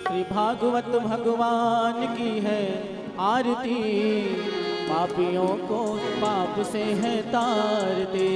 श्री भागवत भगवान की है आरती, पापियों को पाप से है तारते।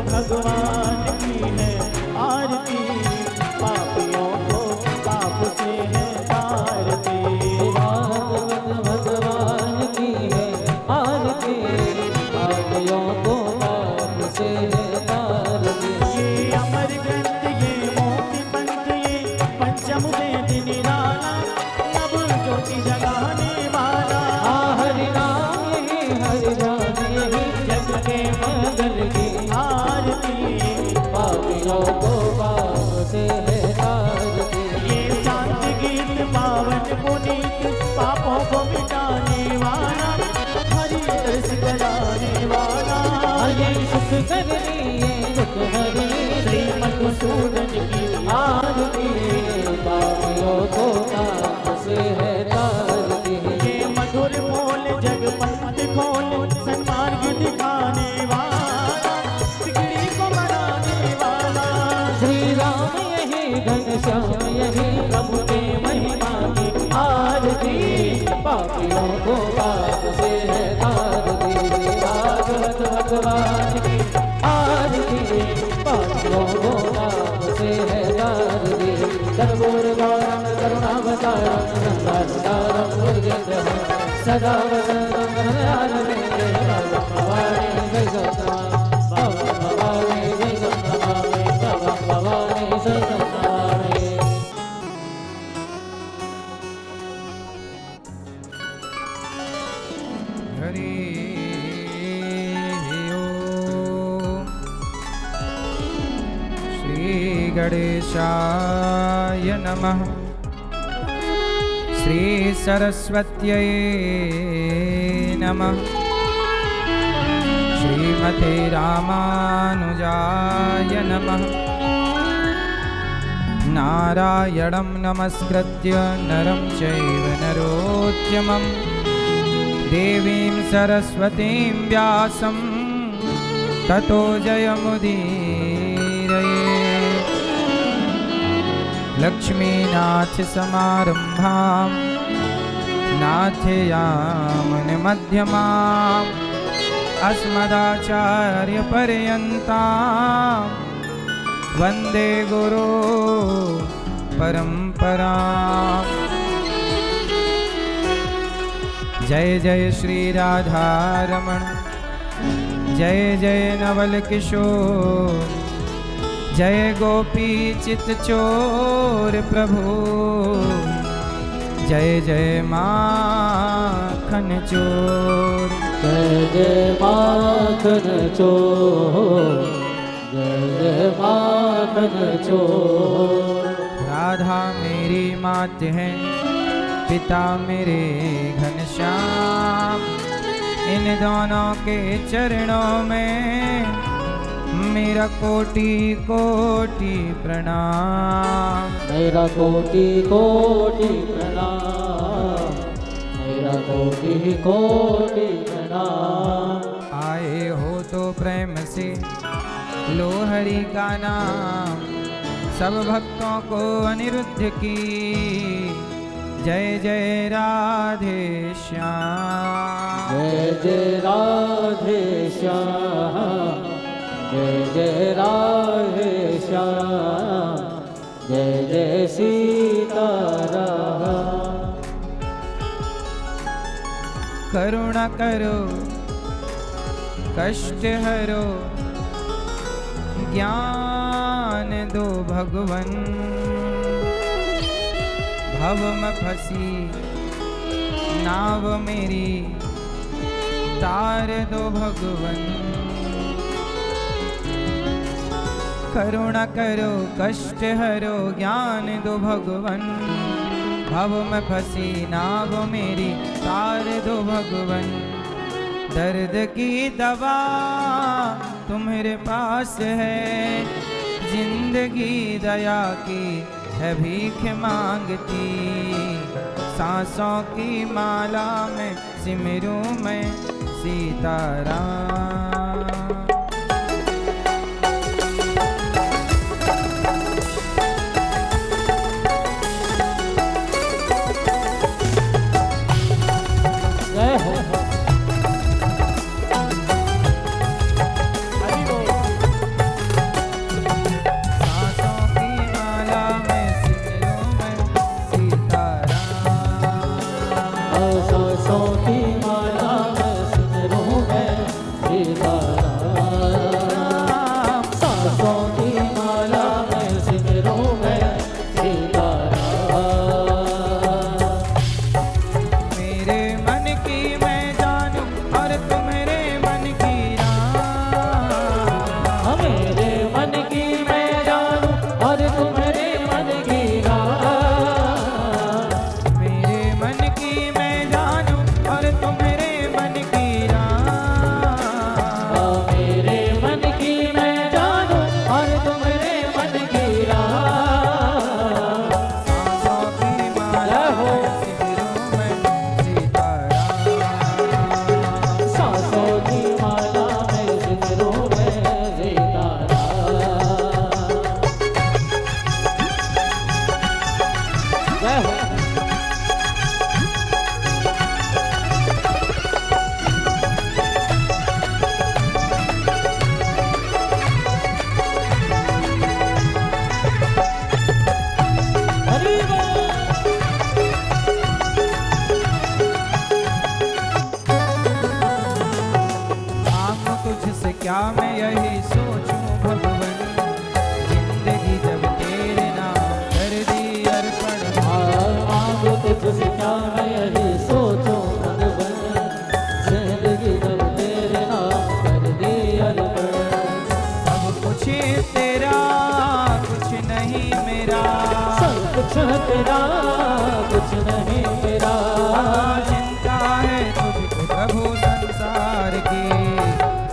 भगवान की है आरती, पापियों को पाप से है तारते। भागवत भगवान की है आरती, पापियों को पाप से है तारते। ये अमर ग्रंथ, ये मोक्ष पंथ, ये पंचम वेद निराला, नव ज्योति जगाने वाला। हरि नाम यही जग के मंगल की आरती, पापियों को पाप से है तारते। ये शांति गीत पावन पुनीत, पापों को मिटाने वाला, हरि दर्श कराने वाला। ये सुख करनी ये दुख हरनी, श्री मधुसूदन की आरती, पापियों को पाप से है तारते। ये मधुर बोल जग पंथ खोल, सन्मार्ग दिखाने वाला, बिगड़ी को मनाने वाला। श्री राम यही घनश्याम यही प्रभु के महिमा की आरती, पापियों को पाप से है तारती। भागवत भगवान की आरती, पापियों को पाप से है तारती। कर्पूर गौरम करुणावतारम संहारतारम भुजगेन्द्रम सदा वदनं हरहरं भवानी जय सत्तमा भवानी जय सत्तमा भवानी जय सत्तमा। हरि ओम। श्री गणेशाय नमः। श्री सरस्वत्यै नमः। श्रीमते रामानुजाय नमः। नारायणं नमस्कृत्य नरं चैव नरोत्तमं, देवीं सरस्वतीं व्यासं ततो जयमुदीरये। लक्ष्मीनाथसमारम्भां नाथयामुनमध्यमाम्, अस्मदाचार्यपर्यन्तां वन्दे गुरो परम्पराम्। जय जय श्री राधारमण, जय जय नवल किशोर, जय गोपी चित चोर प्रभु, जय जय माखन चोर। जय जय माखन चोर, जय जय माखन चोर। राधा मेरी मात है, पिता मेरे घनश्याम, इन दोनों के चरणों में मेरा कोटि कोटि प्रणाम। मेरा कोटि कोटि प्रणाम, मेरा कोटि कोटि प्रणाम। आए हो तो प्रेम से लो हरि का नाम, सब भक्तों को अनिरुद्ध की जय जय राधे श्याम। जय जय राधे श्याम, जय जय राधे श्याम, जय जय सीताराम। करुणा करो कष्ट हरो, ज्ञान दो भगवन, भव में फंसी नाव मेरी तार दो भगवन। करुणा करो कष्ट हरो, ज्ञान दो भगवन, भव में फंसी नाव मेरी तार दो भगवन। दर्द की दवा तुम्हारे पास है, जिंदगी दया की है भीख मांगती। सांसों की माला में सिमरूं मैं सीताराम। जय हो। हरि बोल। सांसों की माला में सिमरूं मैं सीताराम। सांसों की माला में सिमरूं मैं सीताराम। सांसों की माला में सिमरूं मैं सीताराम। मेरे मन की मैं जानूं और तुम्हारे मन की राह। मेरे मन की मैं जानूं और तुम्हारे मन की राह। मेरे मन की मैं जानूं और तुम्हारे मन की राह। मेरे मन की मैं जानूं और तुम्हारे मन की राह। सांसों की माला में सिमरूं मैं सीताराम। सांसों की माला में सिमरूं मैं सीताराम। जय हो। हरि बोल। आंख तुझसे क्या मैं यही सोचूं भगवन। जिंदगी जब तेरे नाम कर दी अर्पण। आग तुझसे क्या मैं यही सोचूं भगवन। जिंदगी जब तेरे नाम कर दी अर्पण। सब कुछ तेरा कुछ नहीं मेरा। सब कुछ तेरा कुछ नहीं मेरा। चिंता है तुझको प्रभु संसार की।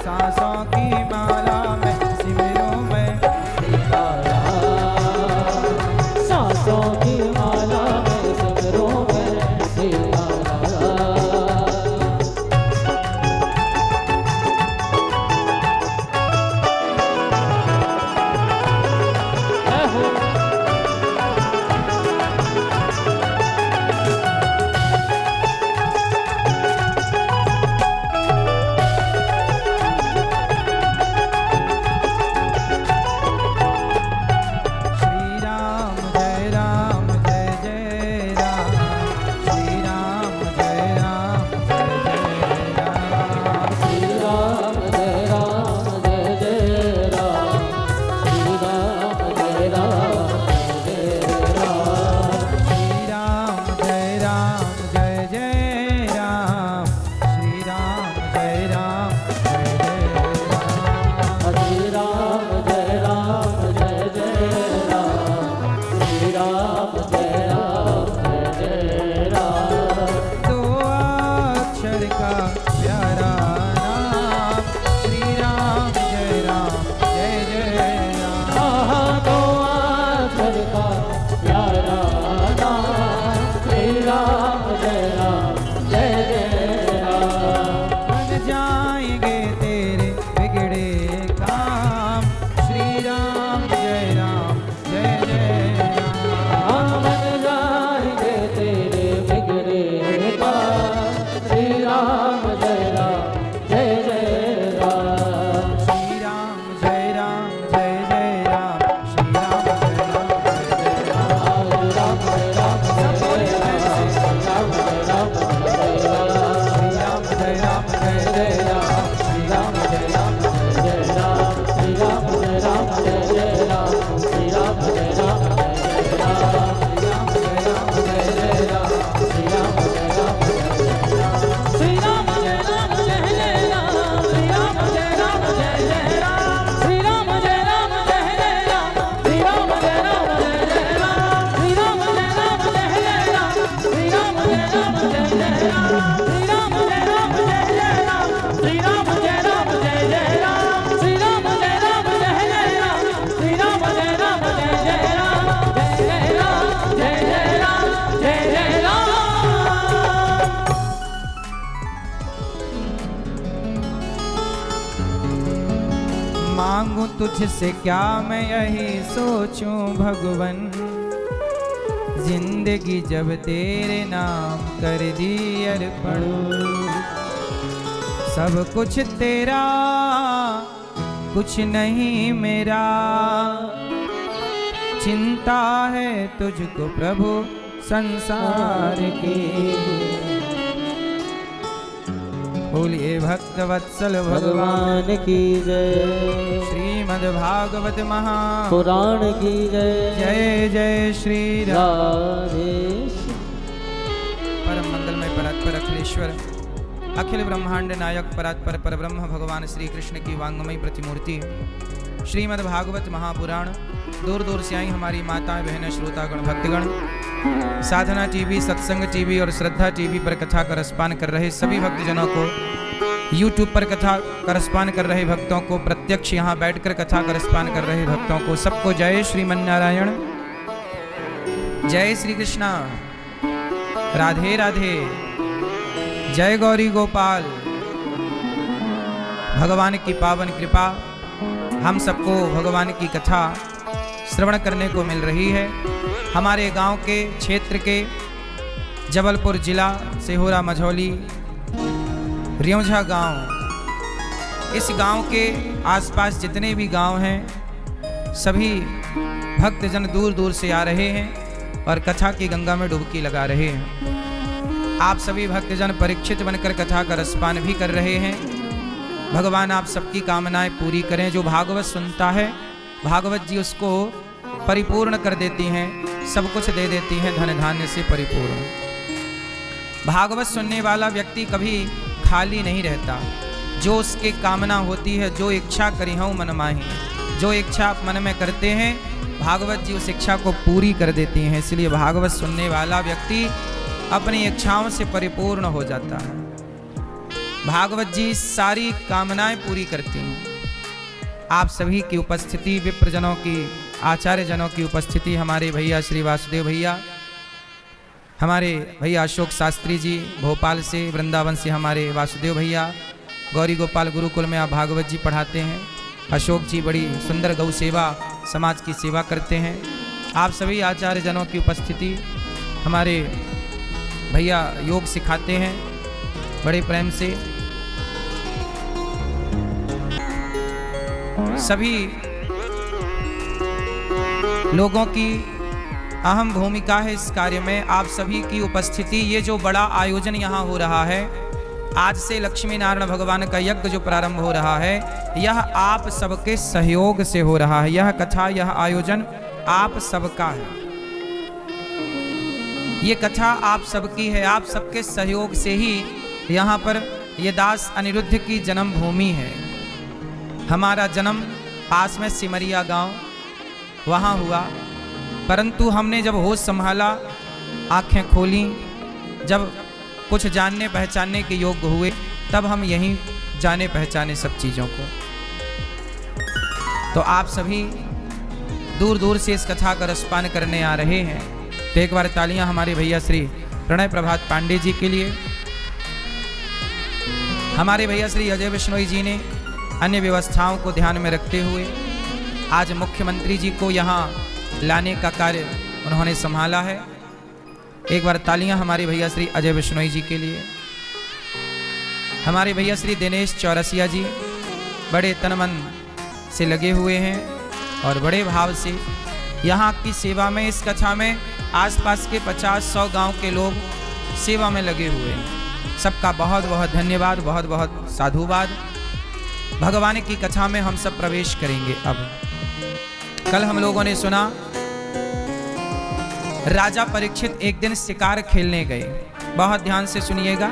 सांसों की माला में सिमरूं मैं सीताराम। सांसों की माला में सिमरूं मैं सीताराम। जय हो। श्री राम जय राम जय जय राम। श्री राम जय राम जय जय राम। श्री राम जय राम जय जय राम। श्री राम जय राम जय जय राम। श्री राम जय राम जय जय राम। श्री राम जय राम जय जय राम। श्री राम जय राम जय जय राम। श्री राम जय राम जय जय राम। दो अक्षर का प्यारा नाम। श्री राम जय राम जय जय राम। दो अक्षर का प्यारा नाम। श्री राम जय राम जय जय राम। बन जाएंगे तेरे बिगड़े काम। श्री राम जय राम जय जय राम। बन जाएंगे तेरे बिगड़े काम। श्री राम जय राम मांगू तुझसे क्या मैं यही सोचूं भगवन, जिंदगी जब तेरे नाम कर दी अर्पण। सब कुछ तेरा कुछ नहीं मेरा, चिंता है तुझको प्रभु संसार की। बोलिए भक्त वत्सल भगवान की जय, श्रीमद् भागवत पुराण की जय। जय जय श्री राधे परम मंगलमय परात्पर अखिलेश्वर अखिल ब्रह्मांड नायक परात्पर परब्रह्म भगवान श्री कृष्ण की वांगमयी प्रतिमूर्ति श्रीमद् भागवत महापुराण। दूर दूर से आई हमारी माताएं बहनें श्रोतागण भक्तगण, साधना टीवी, सत्संग टीवी और श्रद्धा टीवी पर कथा का रसपान कर रहे सभी भक्तजनों को, यूट्यूब पर कथा का रसपान कर रहे भक्तों को, प्रत्यक्ष यहाँ बैठकर कथा का रसपान कर रहे भक्तों को, सबको जय श्रीमन्नारायण, जय श्री कृष्णा, राधे राधे, जय गौरी गोपाल। भगवान की पावन कृपा हम सबको भगवान की कथा श्रवण करने को मिल रही है। हमारे गांव के क्षेत्र के जबलपुर जिला सेहोरा मझौली रियौझा गांव, इस गांव के आसपास जितने भी गांव हैं सभी भक्तजन दूर दूर से आ रहे हैं और कथा की गंगा में डुबकी लगा रहे हैं। आप सभी भक्तजन परीक्षित बनकर कथा का रसपान भी कर रहे हैं। भगवान आप सबकी कामनाएं पूरी करें। जो भागवत सुनता है भागवत जी उसको परिपूर्ण कर देती हैं, सब कुछ दे देती हैं, धन धान्य से परिपूर्ण। भागवत सुनने वाला व्यक्ति कभी खाली नहीं रहता। जो उसके कामना होती है, जो इच्छा करी हूँ मन माही, जो इच्छा आप मन में करते हैं भागवत जी उस इच्छा को पूरी कर देती हैं। इसलिए भागवत सुनने वाला व्यक्ति अपनी इच्छाओं से परिपूर्ण हो जाता है। भागवत जी सारी कामनाएं पूरी करती हैं। आप सभी की उपस्थिति, विप्रजनों की, आचार्य जनों की उपस्थिति, हमारे भैया श्री वासुदेव भैया, हमारे भैया अशोक शास्त्री जी भोपाल से, वृंदावन से हमारे वासुदेव भैया, गौरी गोपाल गुरुकुल में आप भागवत जी पढ़ाते हैं। अशोक जी बड़ी सुंदर गौ सेवा, समाज की सेवा करते हैं। आप सभी आचार्य जनों की उपस्थिति, हमारे भैया योग सिखाते हैं बड़े प्रेम से। सभी लोगों की अहम भूमिका है इस कार्य में। आप सभी की उपस्थिति, ये जो बड़ा आयोजन यहाँ हो रहा है, आज से लक्ष्मी नारायण भगवान का यज्ञ जो प्रारंभ हो रहा है, यह आप सबके सहयोग से हो रहा है। यह कथा, यह आयोजन आप सबका है। ये कथा आप सबकी है। आप सबके सहयोग से ही यहाँ पर ये दास अनिरुद्ध की जन्मभूमि है। हमारा जन्म पास में सिमरिया गांव वहाँ हुआ, परंतु हमने जब होश संभाला, आंखें खोली, जब कुछ जानने पहचानने के योग्य हुए, तब हम यहीं जाने पहचाने सब चीज़ों को। तो आप सभी दूर दूर से इस कथा का रसपान करने आ रहे हैं। तो एक बार तालियां हमारे भैया श्री प्रणय प्रभात पांडे जी के लिए। हमारे भैया श्री अजय बिश्नोई जी ने अन्य व्यवस्थाओं को ध्यान में रखते हुए आज मुख्यमंत्री जी को यहाँ लाने का कार्य उन्होंने संभाला है। एक बार तालियां हमारे भैया श्री अजय बिश्नोई जी के लिए। हमारे भैया श्री दिनेश चौरसिया जी बड़े तन मन से लगे हुए हैं और बड़े भाव से यहाँ की सेवा में, इस कथा में आसपास के 50-100 गांव के लोग सेवा में लगे हुए हैं। सबका बहुत बहुत धन्यवाद, बहुत बहुत साधुवाद। भगवान की कथा में हम सब प्रवेश करेंगे। अब कल हम लोगों ने सुना राजा परीक्षित एक दिन शिकार खेलने गए। बहुत ध्यान से सुनिएगा।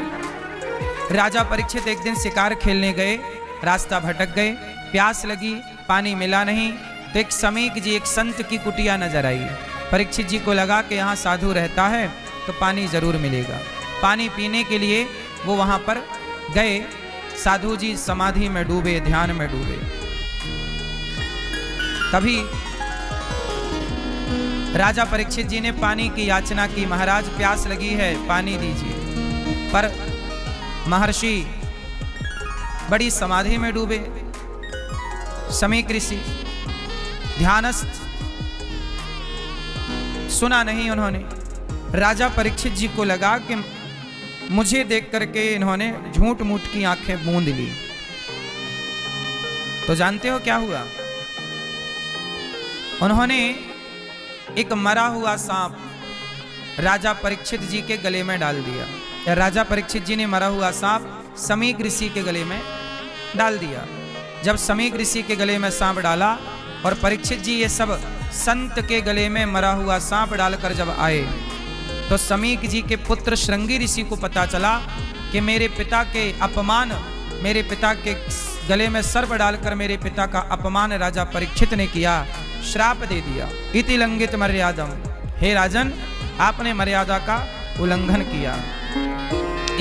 राजा परीक्षित एक दिन शिकार खेलने गए, रास्ता भटक गए, प्यास लगी, पानी मिला नहीं, तो एक समीक जी, एक संत की कुटिया नजर आई। परीक्षित जी को लगा कि यहाँ साधु रहता है तो पानी जरूर मिलेगा। पानी पीने के लिए वो वहाँ पर गए। साधु जी समाधि में डूबे, ध्यान में डूबे। तभी राजा परीक्षित जी ने पानी की याचना की, महाराज प्यास लगी है, पानी दीजिए। पर महर्षि बड़ी समाधि में डूबे। समीक ऋषि ध्यानस्थ, सुना नहीं उन्होंने। राजा परीक्षित जी को लगा कि मुझे देख करके इन्होंने झूठ मूठ की आंखें मूंद ली। तो जानते हो क्या हुआ? उन्होंने एक मरा हुआ सांप राजा परीक्षित जी के गले में डाल दिया। राजा परीक्षित जी ने मरा हुआ सांप समीक ऋषि के गले में डाल दिया। जब समीक ऋषि के गले में सांप डाला और परीक्षित जी ये सब संत के गले में मरा हुआ सांप डालकर जब आए, तो समीक जी के पुत्र श्रृंगी ऋषि को पता चला कि मेरे पिता के अपमान, मेरे पिता के गले में सर्प डालकर मेरे पिता का अपमान राजा परीक्षित ने किया, श्राप दे दिया। इति लंघित मर्यादम, हे राजन आपने मर्यादा का उल्लंघन किया।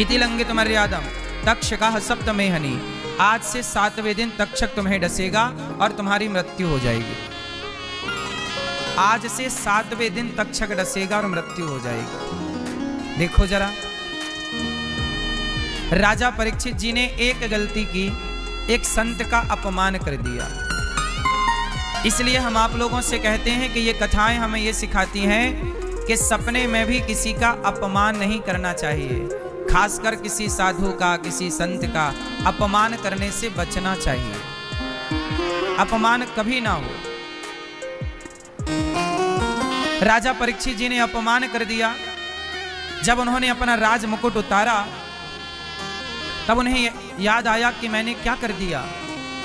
इति लंघित मर्यादम तक्षकः सप्तमेहनि, आज से 7वें दिन तक्षक तुम्हें डसेगा और तुम्हारी मृत्यु हो जाएगी। आज से 7वें दिन तक्षक डसेगा और मृत्यु हो जाएगी। देखो जरा, राजा परीक्षित जी ने एक गलती की, एक संत का अपमान कर दिया। इसलिए हम आप लोगों से कहते हैं कि ये कथाएं हमें ये सिखाती हैं कि सपने में भी किसी का अपमान नहीं करना चाहिए, खासकर किसी साधु का, किसी संत का अपमान करने से बचना चाहिए। अपमान कभी ना हो। राजा परीक्षित जी ने अपमान कर दिया। जब उन्होंने अपना राज मुकुट उतारा, तब उन्हें याद आया कि मैंने क्या कर दिया।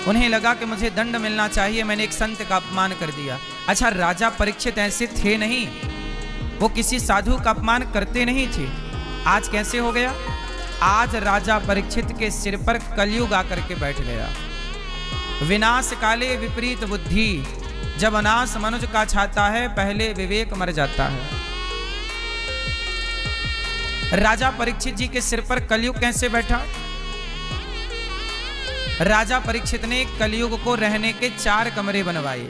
उन्हें लगा कि मुझे दंड मिलना चाहिए, मैंने एक संत का अपमान कर दिया। अच्छा, राजा परीक्षित ऐसे थे नहीं, वो किसी साधु का अपमान करते नहीं थे। आज कैसे हो गया? आज राजा परीक्षित के सिर पर कलयुग आकर के बैठ गया। विनाश काले विपरीत बुद्धि, जब अनाश मनुज का छाता है, पहले विवेक मर जाता है। राजा परीक्षित जी के सिर पर कलयुग कैसे बैठा? राजा परीक्षित ने कलयुग को रहने के 4 कमरे बनवाए।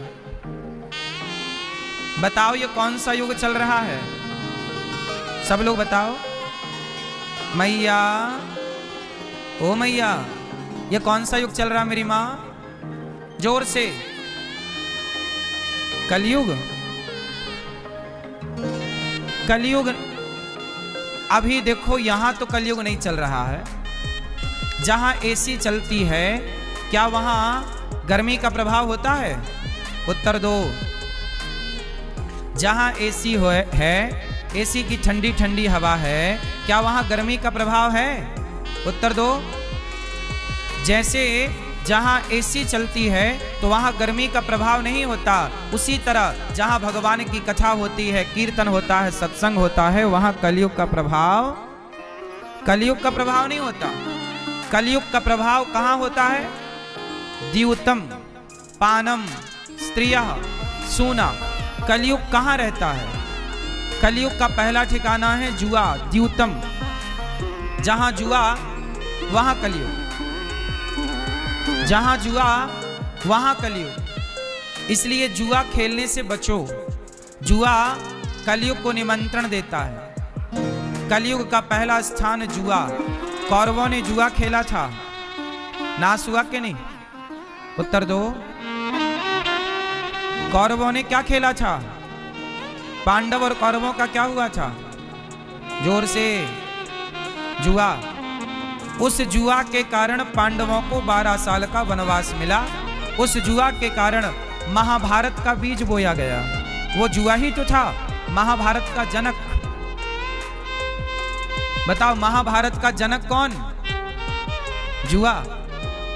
बताओ ये कौन सा युग चल रहा है? सब लोग बताओ। मैया, ओ मैया, ये कौन सा युग चल रहा मेरी माँ? जोर से। कलयुग। कलयुग। अभी देखो यहां तो कलयुग नहीं चल रहा है। जहां एसी चलती है, क्या वहां गर्मी का प्रभाव होता है? उत्तर दो। जहां एसी है, एसी की ठंडी ठंडी हवा है, क्या वहां गर्मी का प्रभाव है? उत्तर दो। जैसे जहां एसी चलती है तो वहां गर्मी का प्रभाव नहीं होता, उसी तरह जहां भगवान की कथा होती है, कीर्तन होता है, सत्संग होता है, वहां कलयुग का प्रभाव नहीं होता। कलयुग का प्रभाव कहां होता है? द्यूतम, पानम, स्त्रियः, सूना। कलयुग कहां रहता है? कलयुग का पहला ठिकाना है जुआ, द्यूतम। जहां जुआ वहां कलयुग, जहां जुआ वहां कलयुग। इसलिए जुआ खेलने से बचो। जुआ कलयुग को निमंत्रण देता है। कलयुग का पहला स्थान जुआ। कौरवों ने जुआ खेला था, नाश हुआ कि नहीं? उत्तर दो। कौरवों ने क्या खेला था? पांडव और कौरवों का क्या हुआ था? जोर से। जुआ। उस जुआ के कारण पांडवों को 12 साल का वनवास मिला। उस जुआ के कारण महाभारत का बीज बोया गया। वो जुआ ही तो था महाभारत का जनक। बताओ, महाभारत का जनक कौन? जुआ।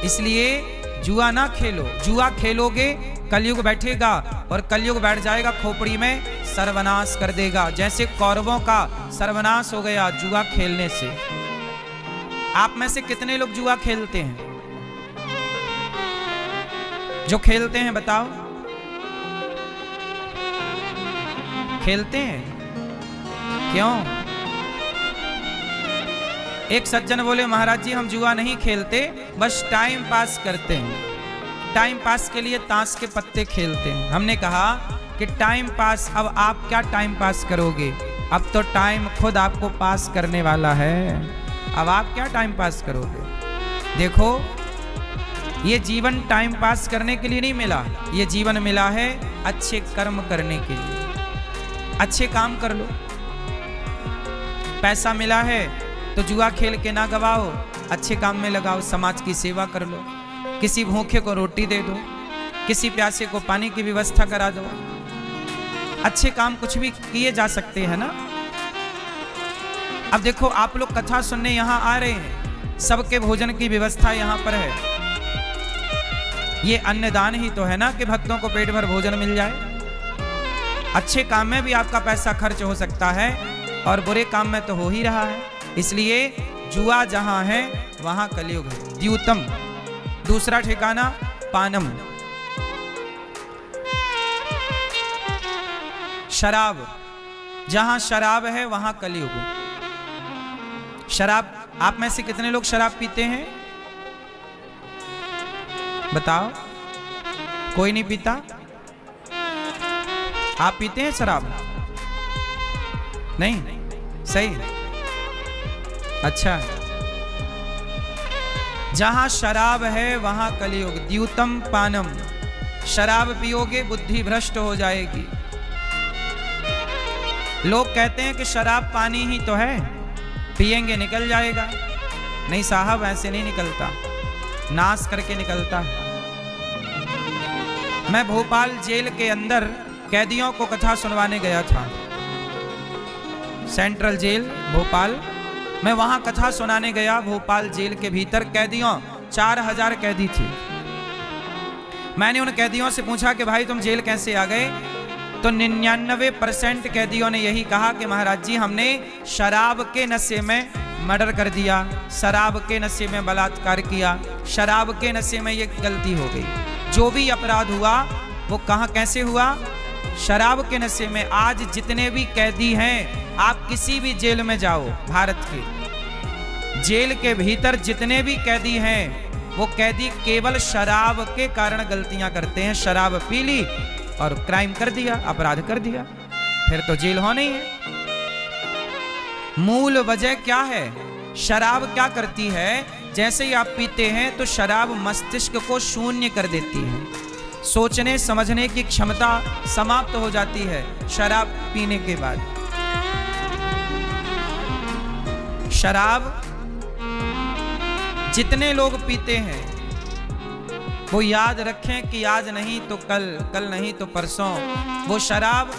इसलिए जुआ ना खेलो। जुआ खेलोगे कलयुग बैठेगा, और कलयुग बैठ जाएगा खोपड़ी में, सर्वनाश कर देगा। जैसे कौरवों का सर्वनाश हो गया जुआ खेलने से। आप में से कितने लोग जुआ खेलते हैं? जो खेलते हैं बताओ। खेलते हैं? क्यों? एक सज्जन बोले, महाराज जी हम जुआ नहीं खेलते, बस टाइम पास करते हैं। टाइम पास के लिए ताश के पत्ते खेलते हैं। हमने कहा कि टाइम पास, अब आप क्या टाइम पास करोगे? अब तो टाइम खुद आपको पास करने वाला है। अब आप क्या टाइम पास करोगे? देखो, ये जीवन टाइम पास करने के लिए नहीं मिला, ये जीवन मिला है अच्छे कर्म करने के लिए। अच्छे काम कर लो। पैसा मिला है तो जुआ खेल के ना गवाओ, अच्छे काम में लगाओ, समाज की सेवा कर लो, किसी भूखे को रोटी दे दो, किसी प्यासे को पानी की व्यवस्था करा दो। अच्छे काम कुछ भी किए जा सकते हैं ना। अब देखो आप लोग कथा सुनने यहाँ आ रहे हैं, सबके भोजन की व्यवस्था यहाँ पर है। ये अन्नदान ही तो है ना कि भक्तों को पेट भर भोजन मिल जाए। अच्छे काम में भी आपका पैसा खर्च हो सकता है और बुरे काम में तो हो ही रहा है। इसलिए जुआ जहां है वहां कलयुग है। द्यूतम, दूसरा ठिकाना पानम, शराब, जहां शराब है वहां कलयुग। शराब, आप में से कितने लोग शराब पीते हैं? बताओ। कोई नहीं पीता? आप पीते हैं शराब? नहीं, सही, अच्छा। जहां शराब है वहां कलयुग। द्यूतम पानम, शराब पियोगे बुद्धि भ्रष्ट हो जाएगी। लोग कहते हैं कि शराब पानी ही तो है, पिएंगे निकल जाएगा। नहीं साहब, ऐसे नहीं निकलता, नाश करके निकलता है। मैं भोपाल जेल के अंदर कैदियों को कथा सुनवाने गया था, सेंट्रल जेल भोपाल। मैं वहां कथा सुनाने गया। भोपाल जेल के भीतर कैदियों 4000 कैदी थे। मैंने उन कैदियों से पूछा कि भाई तुम जेल कैसे आ गए? तो 99% कैदियों ने यही कहा कि महाराज जी हमने शराब के नशे में मर्डर कर दिया, शराब के नशे में बलात्कार किया, शराब के नशे में ये गलती हो गई। जो भी अपराध हुआ वो कहाँ कैसे हुआ? शराब के नशे में। आज जितने भी कैदी हैं, आप किसी भी जेल में जाओ, भारत के जेल के भीतर जितने भी कैदी हैं, वो कैदी केवल शराब के कारण गलतियां करते हैं। शराब पी ली और क्राइम कर दिया, अपराध कर दिया, फिर तो जेल होना ही है। मूल वजह क्या है? शराब क्या करती है? जैसे ही आप पीते हैं तो शराब मस्तिष्क को शून्य कर देती है, सोचने समझने की क्षमता समाप्त हो जाती है शराब पीने के बाद। शराब जितने लोग पीते हैं वो याद रखें कि आज नहीं तो कल, कल नहीं तो परसों वो शराब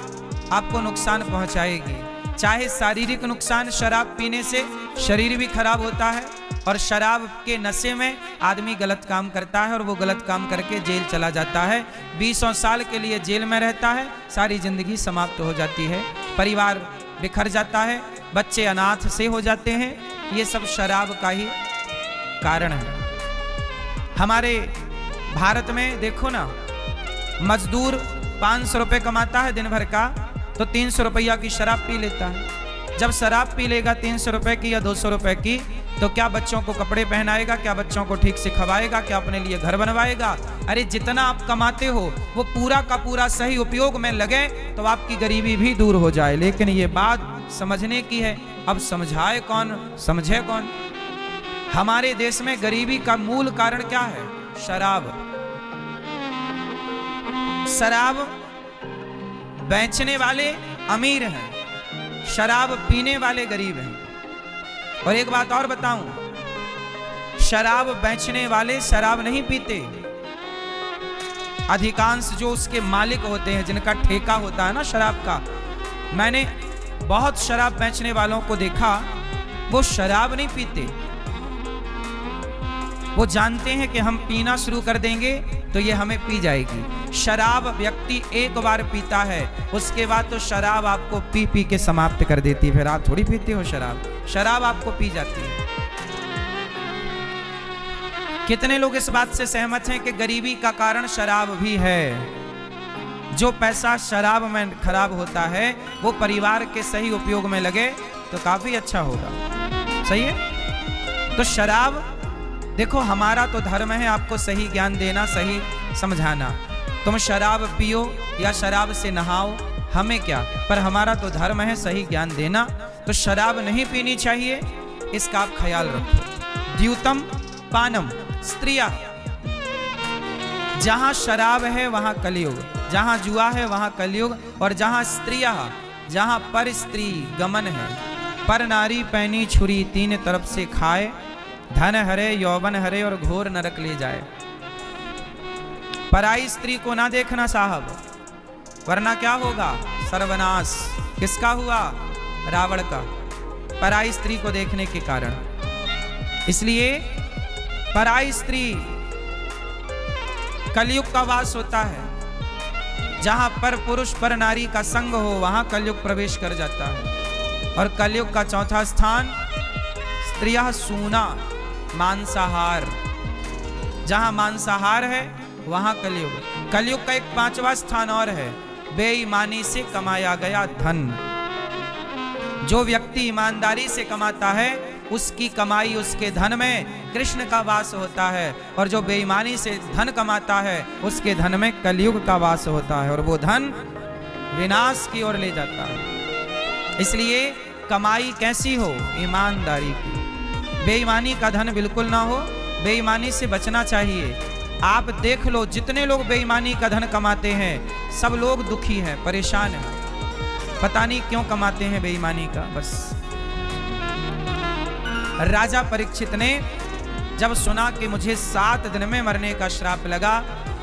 आपको नुकसान पहुंचाएगी। चाहे शारीरिक नुकसान, शराब पीने से शरीर भी खराब होता है, और शराब के नशे में आदमी गलत काम करता है और वो गलत काम करके जेल चला जाता है। 20 साल के लिए जेल में रहता है, सारी जिंदगी समाप्त हो जाती है, परिवार बिखर जाता है, बच्चे अनाथ से हो जाते हैं। ये सब शराब का ही कारण है। हमारे भारत में देखो ना, मजदूर 500 रुपये कमाता है दिन भर का, तो 300 रुपया की शराब पी लेता है। जब शराब पी लेगा 300 रुपए की या 200 रुपए की, तो क्या बच्चों को कपड़े पहनाएगा? क्या बच्चों को ठीक से खवाएगा? क्या अपने लिए घर बनवाएगा? अरे जितना आप कमाते हो वो पूरा का पूरा सही उपयोग में लगे तो आपकी गरीबी भी दूर हो जाए। लेकिन ये बात समझने की है। अब समझाए कौन, समझे कौन? हमारे देश में गरीबी का मूल कारण क्या है? शराब। शराब बेचने वाले अमीर हैं, शराब पीने वाले गरीब हैं। और एक बात और बताऊं, शराब बेचने वाले शराब नहीं पीते। अधिकांश जो उसके मालिक होते हैं, जिनका ठेका होता है ना शराब का, मैंने बहुत शराब बेचने वालों को देखा, वो शराब नहीं पीते। वो जानते हैं कि हम पीना शुरू कर देंगे तो ये हमें पी जाएगी। शराब व्यक्ति एक बार पीता है, उसके बाद तो शराब आपको पी पी के समाप्त कर देती है। फिर आप थोड़ी पीते हो शराब, शराब आपको पी जाती है। कितने लोग इस बात से सहमत हैं कि गरीबी का कारण शराब भी है? जो पैसा शराब में खराब होता है वो परिवार के सही उपयोग में लगे तो काफी अच्छा होगा। सही है? तो शराब देखो, हमारा तो धर्म है आपको सही ज्ञान देना, सही समझाना। तुम शराब पियो या शराब से नहाओ, हमें क्या, पर हमारा तो धर्म है सही ज्ञान देना। तो शराब नहीं पीनी चाहिए, इसका आप ख्याल रखो। द्यूतम पानम, स्त्रियां जहां शराब है वहां कलयुग, जहां जुआ है वहां कलयुग, और जहां स्त्रियां, जहां पर स्त्री गमन है, पर नारी पैनी छुरी, तीन तरफ से खाए, धन हरे यौवन हरे और घोर नरक ले जाए। पराई स्त्री को ना देखना साहब, वरना क्या होगा? सर्वनाश। किसका हुआ? रावण का, पराई स्त्री को देखने के कारण। इसलिए पराई स्त्री कलयुग का वास होता है। जहां पर पुरुष पर नारी का संग हो वहां कलयुग प्रवेश कर जाता है। और कलयुग का चौथा स्थान स्त्रियां सूना, मांसाहार। जहां मांसाहार है वहां कलयुग। कलयुग का एक पांचवा स्थान और है, बेईमानी से कमाया गया धन। जो व्यक्ति ईमानदारी से कमाता है उसकी कमाई, उसके धन में कृष्ण का वास होता है, और जो बेईमानी से धन कमाता है उसके धन में कलयुग का वास होता है, और वो धन विनाश की ओर ले जाता है। इसलिए कमाई कैसी हो? ईमानदारी की। बेईमानी का धन बिल्कुल ना हो, बेईमानी से बचना चाहिए। आप देख लो, जितने लोग बेईमानी का धन कमाते हैं सब लोग दुखी हैं, परेशान हैं। पता नहीं क्यों कमाते हैं बेईमानी का। बस राजा परीक्षित ने जब सुना कि मुझे 7 दिन में मरने का श्राप लगा,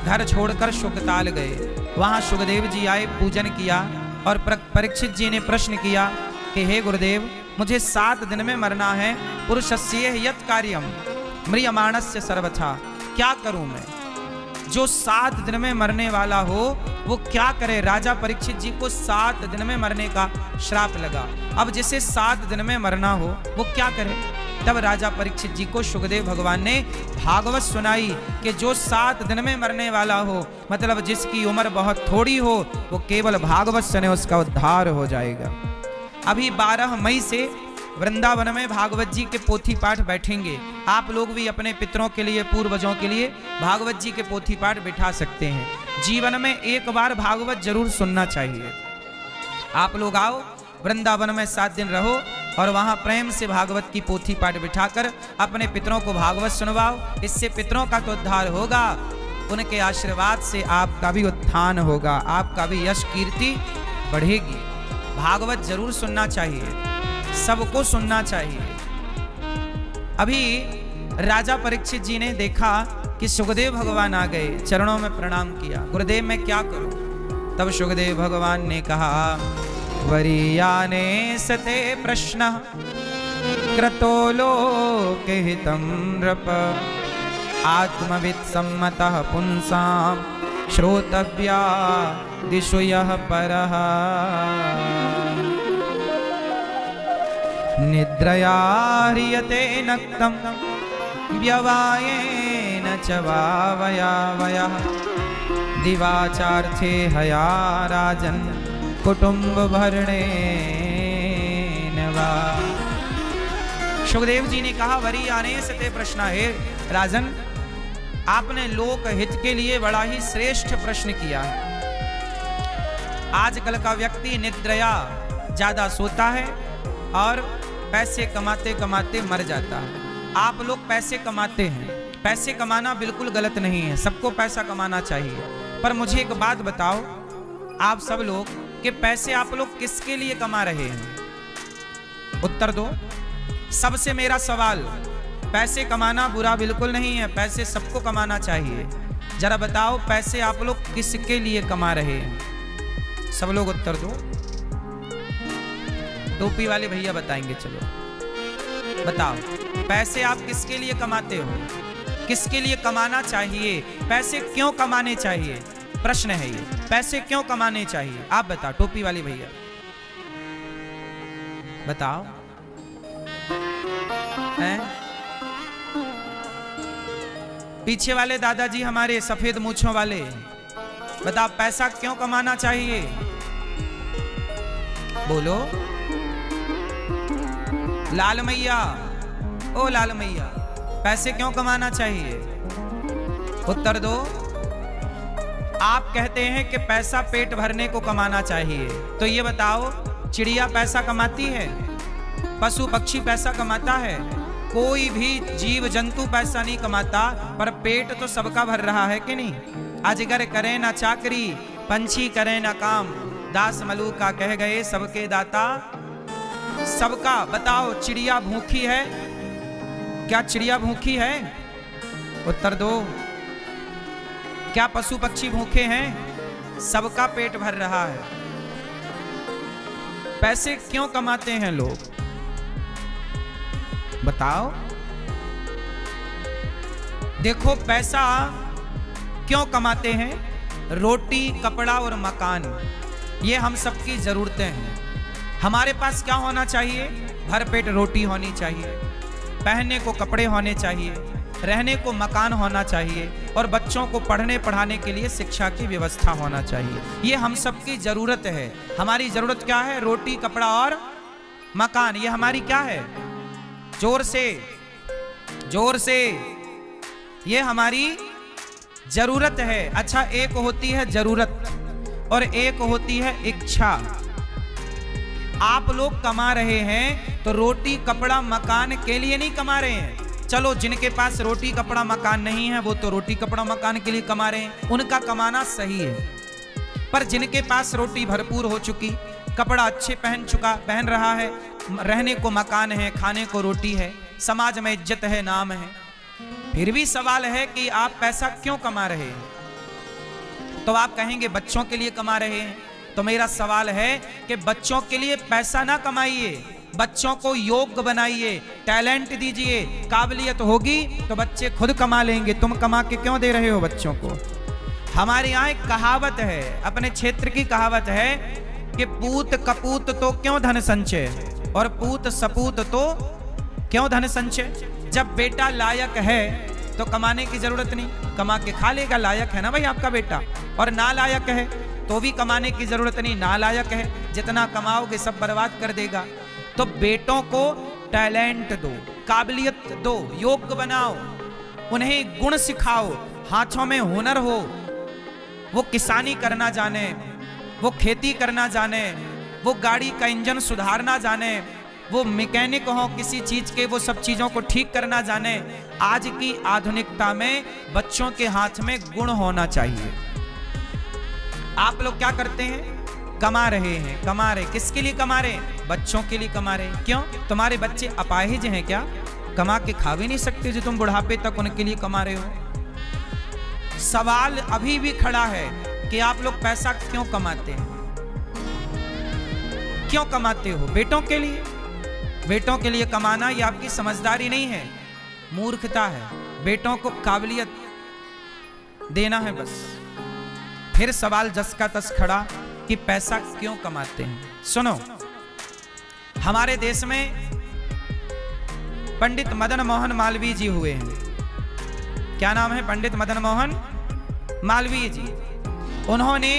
घर छोड़कर शुकताल गए। वहां सुखदेव जी आए, पूजन किया, और परीक्षित जी ने प्रश्न किया कि हे गुरुदेव, मुझे 7 दिन में मरना है। पुरुषस्य यत् कार्यम म्रियमाणस्य सर्वथा, क्या करूं मैं? जो 7 दिन में मरने वाला हो वो क्या करे? राजा परीक्षित जी को 7 दिन में मरने का श्राप लगा। अब जिसे 7 दिन में मरना हो वो क्या करे? तब राजा परीक्षित जी को सुखदेव भगवान ने भागवत सुनाई कि जो 7 दिन में मरने वाला हो, मतलब जिसकी उम्र बहुत थोड़ी हो, वो केवल भागवत सुने उसका उद्धार हो जाएगा। अभी 12 मई से वृंदावन में भागवत जी के पोथी पाठ बैठेंगे। आप लोग भी अपने पितरों के लिए, पूर्वजों के लिए भागवत जी के पोथी पाठ बिठा सकते हैं। जीवन में एक बार भागवत जरूर सुनना चाहिए। आप लोग आओ, वृंदावन में 7 दिन रहो, और वहां प्रेम से भागवत की पोथी पाठ बिठाकर अपने पितरों को भागवत सुनवाओ। इससे पितरों का तो उद्धार होगा, उनके आशीर्वाद से आपका भी उत्थान होगा, आपका भी यश कीर्ति बढ़ेगी। भागवत जरूर सुनना चाहिए, सबको सुनना चाहिए। अभी राजा परीक्षित जी ने देखा कि सुखदेव भगवान आ गए, चरणों में प्रणाम किया। गुरुदेव मैं क्या करूं? तब सुखदेव भगवान ने कहा, वरीयाने सते प्रश्न क्रतो लोके हितं नृप, आत्मवित् सम्मतः पुंसां श्रोतव्या दिशु यः परः, निद्रया ह्रियते नक्तं व्यवायेन च वावयावयः, दिवाचार्थे हया राजन् कुटुंब भरणेन वा। सुखदेव जी ने कहा, वरी आने से ते प्रश्न है राजन, आपने लोक हित के लिए बड़ा ही श्रेष्ठ प्रश्न किया है। आजकल का व्यक्ति निद्रया ज्यादा सोता है और पैसे कमाते कमाते मर जाता है। आप लोग पैसे कमाते हैं, पैसे कमाना बिल्कुल गलत नहीं है, सबको पैसा कमाना चाहिए। पर मुझे एक बात बताओ, आप सब लोग कि पैसे आप लोग किसके लिए कमा रहे हैं? उत्तर दो। सबसे मेरा सवाल, पैसे कमाना बुरा बिल्कुल नहीं है, पैसे सबको कमाना चाहिए। जरा बताओ पैसे आप लोग किसके लिए कमा रहे हैं? सब लोग उत्तर दो। टोपी वाले भैया बताएंगे, चलो बताओ पैसे आप किसके लिए कमाते हो? किसके लिए कमाना चाहिए? पैसे क्यों कमाने चाहिए? प्रश्न है ये, पैसे क्यों कमाने चाहिए? आप बताओ, टोपी वाली भैया बताओ। हैं? पीछे वाले दादाजी हमारे सफेद मूंछों वाले, बताओ पैसा क्यों कमाना चाहिए? बोलो। लाल मैया, ओ लाल मैया, पैसे क्यों कमाना चाहिए? उत्तर दो। आप कहते हैं कि पैसा पेट भरने को कमाना चाहिए, तो ये बताओ चिड़िया पैसा कमाती है? पशु पक्षी पैसा कमाता है? कोई भी जीव जंतु पैसा नहीं कमाता, पर पेट तो सबका भर रहा है कि नहीं। अजगर करे ना चाकरी, पंछी करे ना काम, दास मलूका कह गए सबके दाता सबका। बताओ चिड़िया भूखी है क्या? चिड़िया भूखी है? उत्तर दो। क्या पशु पक्षी भूखे हैं? सबका पेट भर रहा है। पैसे क्यों कमाते हैं लोग? बताओ। देखो पैसा क्यों कमाते हैं? रोटी, कपड़ा और मकान, ये हम सबकी जरूरतें हैं। हमारे पास क्या होना चाहिए? भरपेट रोटी होनी चाहिए, पहनने को कपड़े होने चाहिए, रहने को मकान होना चाहिए, और बच्चों को पढ़ने पढ़ाने के लिए शिक्षा की व्यवस्था होना चाहिए। ये हम सबकी जरूरत है। हमारी जरूरत क्या है? रोटी, कपड़ा और मकान। ये हमारी क्या है? जोर से, जोर से, ये हमारी जरूरत है। अच्छा, एक होती है जरूरत और एक होती है इच्छा। आप लोग कमा रहे हैं तो रोटी, कपड़ा, मकान के लिए नहीं कमा रहे हैं। चलो, जिनके पास रोटी, कपड़ा, मकान नहीं है वो तो रोटी, कपड़ा, मकान के लिए कमा रहे हैं, उनका कमाना सही है। पर जिनके पास रोटी भरपूर हो चुकी, कपड़ा अच्छे पहन रहा है, रहने को मकान है, खाने को रोटी है, समाज में इज्जत है, नाम है, फिर भी सवाल है कि आप पैसा क्यों कमा रहे हैं? तो आप कहेंगे बच्चों के लिए कमा रहे हैं। तो मेरा सवाल है कि बच्चों के लिए पैसा ना कमाइए, बच्चों को योग्य बनाइए, टैलेंट दीजिए। काबिलियत होगी तो बच्चे खुद कमा लेंगे। तुम कमा के क्यों दे रहे हो बच्चों को? हमारे यहाँ एक कहावत है, अपने क्षेत्र की कहावत है कि पूत कपूत तो क्यों धन संचय, और पूत सपूत तो क्यों धन संचय। जब बेटा लायक है तो कमाने की जरूरत नहीं, कमा के खा लेगा। लायक है ना भाई आपका बेटा, और ना लायक है तो भी कमाने की जरूरत नहीं, ना लायक है, जितना कमाओगे सब बर्बाद कर देगा। तो बेटों को टैलेंट दो, काबिलियत दो, योग्य बनाओ, उन्हें गुण सिखाओ, हाथों में हुनर हो, वो किसानी करना जाने, वो खेती करना जाने, वो गाड़ी का इंजन सुधारना जाने, वो मैकेनिक हो किसी चीज के, वो सब चीजों को ठीक करना जाने। आज की आधुनिकता में बच्चों के हाथ में गुण होना चाहिए। आप लोग क्या करते हैं? कमा रहे हैं, कमा रहे, किसके लिए कमा रहे हैं? बच्चों के लिए कमा रहे हैं। क्यों? तुम्हारे बच्चे अपाहिज हैं क्या? कमा के खा भी नहीं सकते जो तुम बुढ़ापे तक उनके लिए कमा रहे हो? सवाल अभी भी खड़ा है कि आप लोग पैसा क्यों कमाते हैं? क्यों कमाते हो? बेटों के लिए। बेटों के लिए कमाना ये आपकी समझदारी नहीं है, मूर्खता है। बेटों को काबिलियत देना है बस। फिर सवाल जस का तस खड़ा कि पैसा क्यों कमाते हैं? सुनो, हमारे देश में पंडित मदन मोहन मालवीय जी हुए हैं। क्या नाम है? पंडित मदन मोहन मालवीय जी। उन्होंने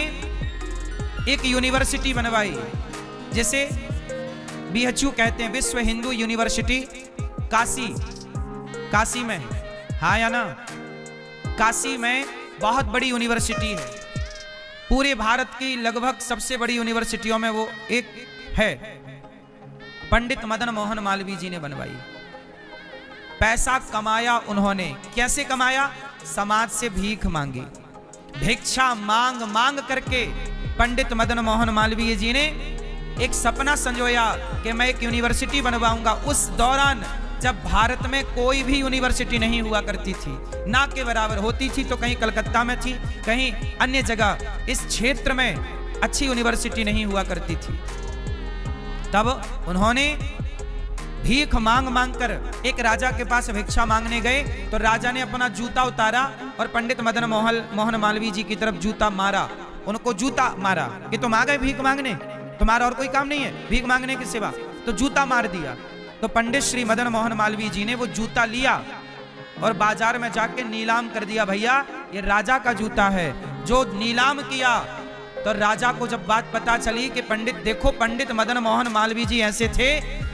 एक यूनिवर्सिटी बनवाई जिसे BHU कहते हैं, विश्व हिंदू यूनिवर्सिटी। काशी में है, हाँ या ना? काशी में बहुत बड़ी यूनिवर्सिटी है, पूरे भारत की लगभग सबसे बड़ी यूनिवर्सिटियों में वो एक है। पंडित मदन मोहन मालवीय जी ने बनवाई। पैसा कमाया उन्होंने। कैसे कमाया? समाज से भीख मांगी, भिक्षा मांग मांग करके पंडित मदन मोहन मालवीय जी ने एक सपना संजोया कि मैं एक यूनिवर्सिटी बनवाऊंगा। उस दौरान जब भारत में कोई भी यूनिवर्सिटी नहीं हुआ करती थी, ना के बराबर होती थी तो कहीं कलकत्ता में थी, कहीं अन्य जगह, इस क्षेत्र में अच्छी यूनिवर्सिटी नहीं हुआ करती थी। तब उन्होंने भीख मांग मांग कर एक राजा के पास भिक्षा मांगने गए तो राजा ने अपना जूता उतारा और पंडित मदन मोहन मालवीय जी की तरफ जूता मारा, उनको जूता मारा कि तुम आ गए भीख मांगने, तुम्हारा और कोई काम नहीं है भीख मांगने के सिवा, तो जूता मार दिया। तो पंडित श्री मदन मोहन मालवीय जी ने वो जूता लिया और बाजार में जाके नीलाम कर दिया। भैया ये राजा का जूता है, जो नीलाम किया। तो राजा को जब बात पता चली कि पंडित देखो, पंडित मदन मोहन मालवीय जी ऐसे थे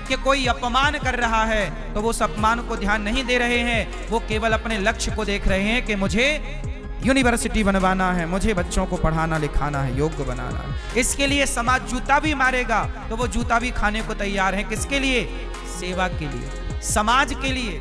कि कोई अपमान कर रहा है तो वो उस अपमान को ध्यान नहीं दे रहे हैं, वो केवल अपने लक्ष्य को देख रहे हैं कि मुझे यूनिवर्सिटी बनवाना है, मुझे बच्चों को पढ़ाना लिखाना है, योग्य बनाना है। इसके लिए समाज जूता भी मारेगा तो वो जूता भी खाने को तैयार है। किसके लिए? सेवा के लिए। समाज के लिए।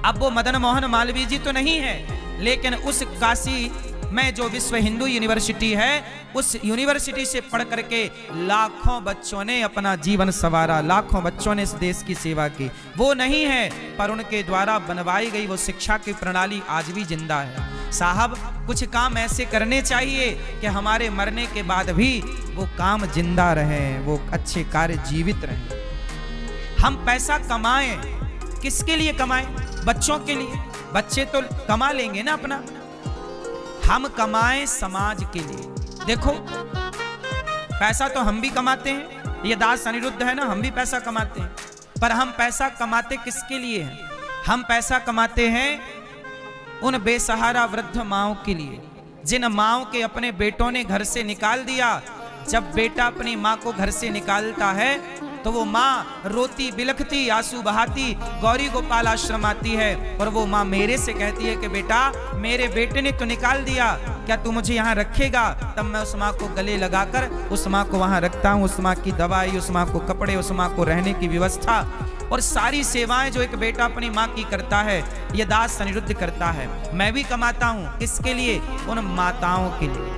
अब वो मदन मोहन मालवीय जी तो नहीं है, लेकिन उस काशी में जो विश्व हिंदू यूनिवर्सिटी है, उस यूनिवर्सिटी से पढ़ करके लाखों बच्चों ने अपना जीवन संवारा, लाखों बच्चों ने इस देश की सेवा की। वो नहीं है, पर उनके द्वारा बनवाई गई वो शिक्षा की प्रणाली आज भी जिंदा है। साहब, कुछ काम ऐसे करने चाहिए कि हमारे मरने के बाद भी वो काम जिंदा रहे, वो अच्छे कार्य जीवित रहे। हम पैसा कमाएं, किसके लिए कमाएं? बच्चों के लिए। बच्चे तो कमा लेंगे ना अपना, हम कमाएं समाज के लिए। देखो, पैसा तो हम भी कमाते हैं, ये दास अनिरुद्ध है ना, हम भी पैसा कमाते हैं, पर हम पैसा कमाते किसके लिए हैं? हम पैसा कमाते हैं उन बेसहारा वृद्ध माओं के लिए, जिन माओं के अपने बेटों ने घर से निकाल दिया। जब बेटा अपनी माँ को घर से निकालता है तो वो माँ रोती बिलखती आंसू बहाती गौरी गोपाल आश्रम आती है, और वो माँ मेरे से कहती है कि बेटा, मेरे बेटे ने तो निकाल दिया, क्या तू मुझे यहाँ रखेगा? तब मैं उस माँ को गले लगाकर उस माँ को वहाँ रखता हूँ। उस माँ की दवाई, उस माँ को कपड़े, उस माँ को रहने की व्यवस्था और सारी सेवाएं जो एक बेटा अपनी माँ की करता है, ये दास अनिरुद्ध करता है। मैं भी कमाता हूँ, किसके लिए? उन माताओं के लिए,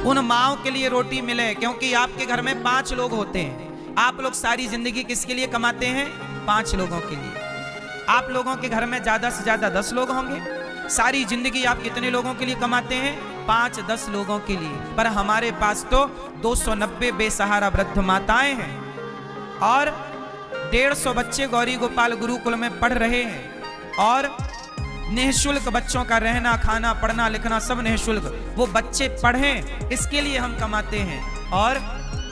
उन माओं के लिए रोटी मिले। क्योंकि आपके घर में 5 लोग होते हैं, आप लोग सारी जिंदगी किसके लिए कमाते हैं? 5 लोगों के लिए। आप लोगों के घर में ज्यादा से ज्यादा 10 लोग होंगे, सारी जिंदगी आप कितने लोगों के लिए कमाते हैं? 5-10 लोगों के लिए। पर हमारे पास तो 290 बेसहारा वृद्ध माताएं हैं और 150 बच्चे गौरी गोपाल गुरुकुल में पढ़ रहे हैं, और निःशुल्क बच्चों का रहना, खाना, पढ़ना, लिखना सब निःशुल्क। वो बच्चे पढ़ें, इसके लिए हम कमाते हैं। और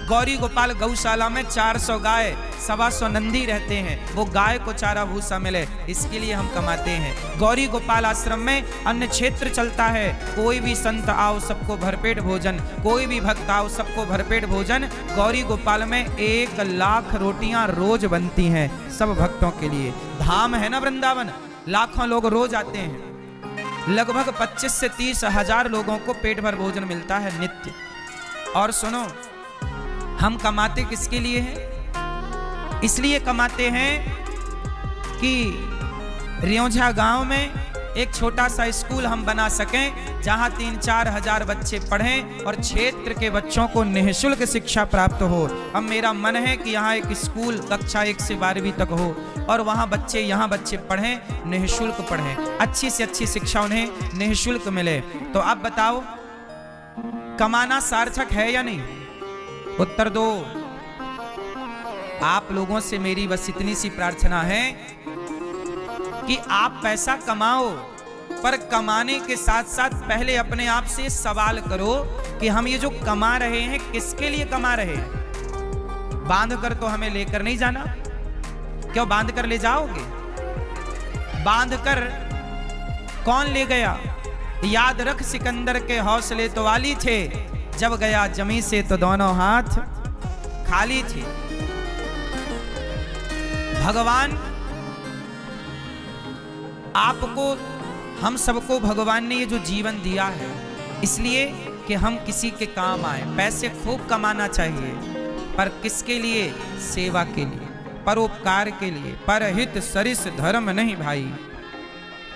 गौरी गोपाल गौशाला में 400 गाय, 125 नंदी रहते हैं, वो गाय को चारा भूसा मिले, इसके लिए हम कमाते हैं। गौरी गोपाल आश्रम में अन्न क्षेत्र चलता है, कोई भी संत आओ सबको भरपेट भोजन, कोई भी भक्त आओ सबको भरपेट भोजन। गौरी गोपाल में 1 लाख रोटियां रोज बनती हैं सब भक्तों के लिए। धाम है ना वृंदावन, लाखों लोग रोज आते हैं, लगभग 25 से 30 हजार लोगों को पेट भर भोजन मिलता है नित्य। और सुनो, हम कमाते किसके लिए हैं? इसलिए कमाते हैं कि रियोंझा गांव में एक छोटा सा स्कूल हम बना सकें, जहां 3-4 हजार बच्चे पढ़ें और क्षेत्र के बच्चों को निःशुल्क शिक्षा प्राप्त हो। अब मेरा मन है कि यहाँ एक स्कूल कक्षा 1 से 12वीं तक हो, और वहाँ बच्चे पढ़ें, निःशुल्क पढ़ें, अच्छी से अच्छी शिक्षा उन्हें निःशुल्क मिले। तो अब बताओ, कमाना सार्थक है या नहीं? उत्तर दो। आप लोगों से मेरी बस इतनी सी प्रार्थना है कि आप पैसा कमाओ, पर कमाने के साथ साथ पहले अपने आप से सवाल करो कि हम ये जो कमा रहे हैं किसके लिए कमा रहे हैं? बांध कर तो हमें लेकर नहीं जाना। क्यों बांध कर ले जाओगे? बांध कर कौन ले गया? याद रख, सिकंदर के हौसले तो वाली थे, जब गया जमी से तो दोनों हाथ खाली थे। भगवान आपको, हम सबको भगवान ने ये जो जीवन दिया है इसलिए कि हम किसी के काम आए। पैसे खूब कमाना चाहिए, पर किसके लिए? सेवा के लिए, परोपकार के लिए। परहित सरिस धर्म नहीं भाई,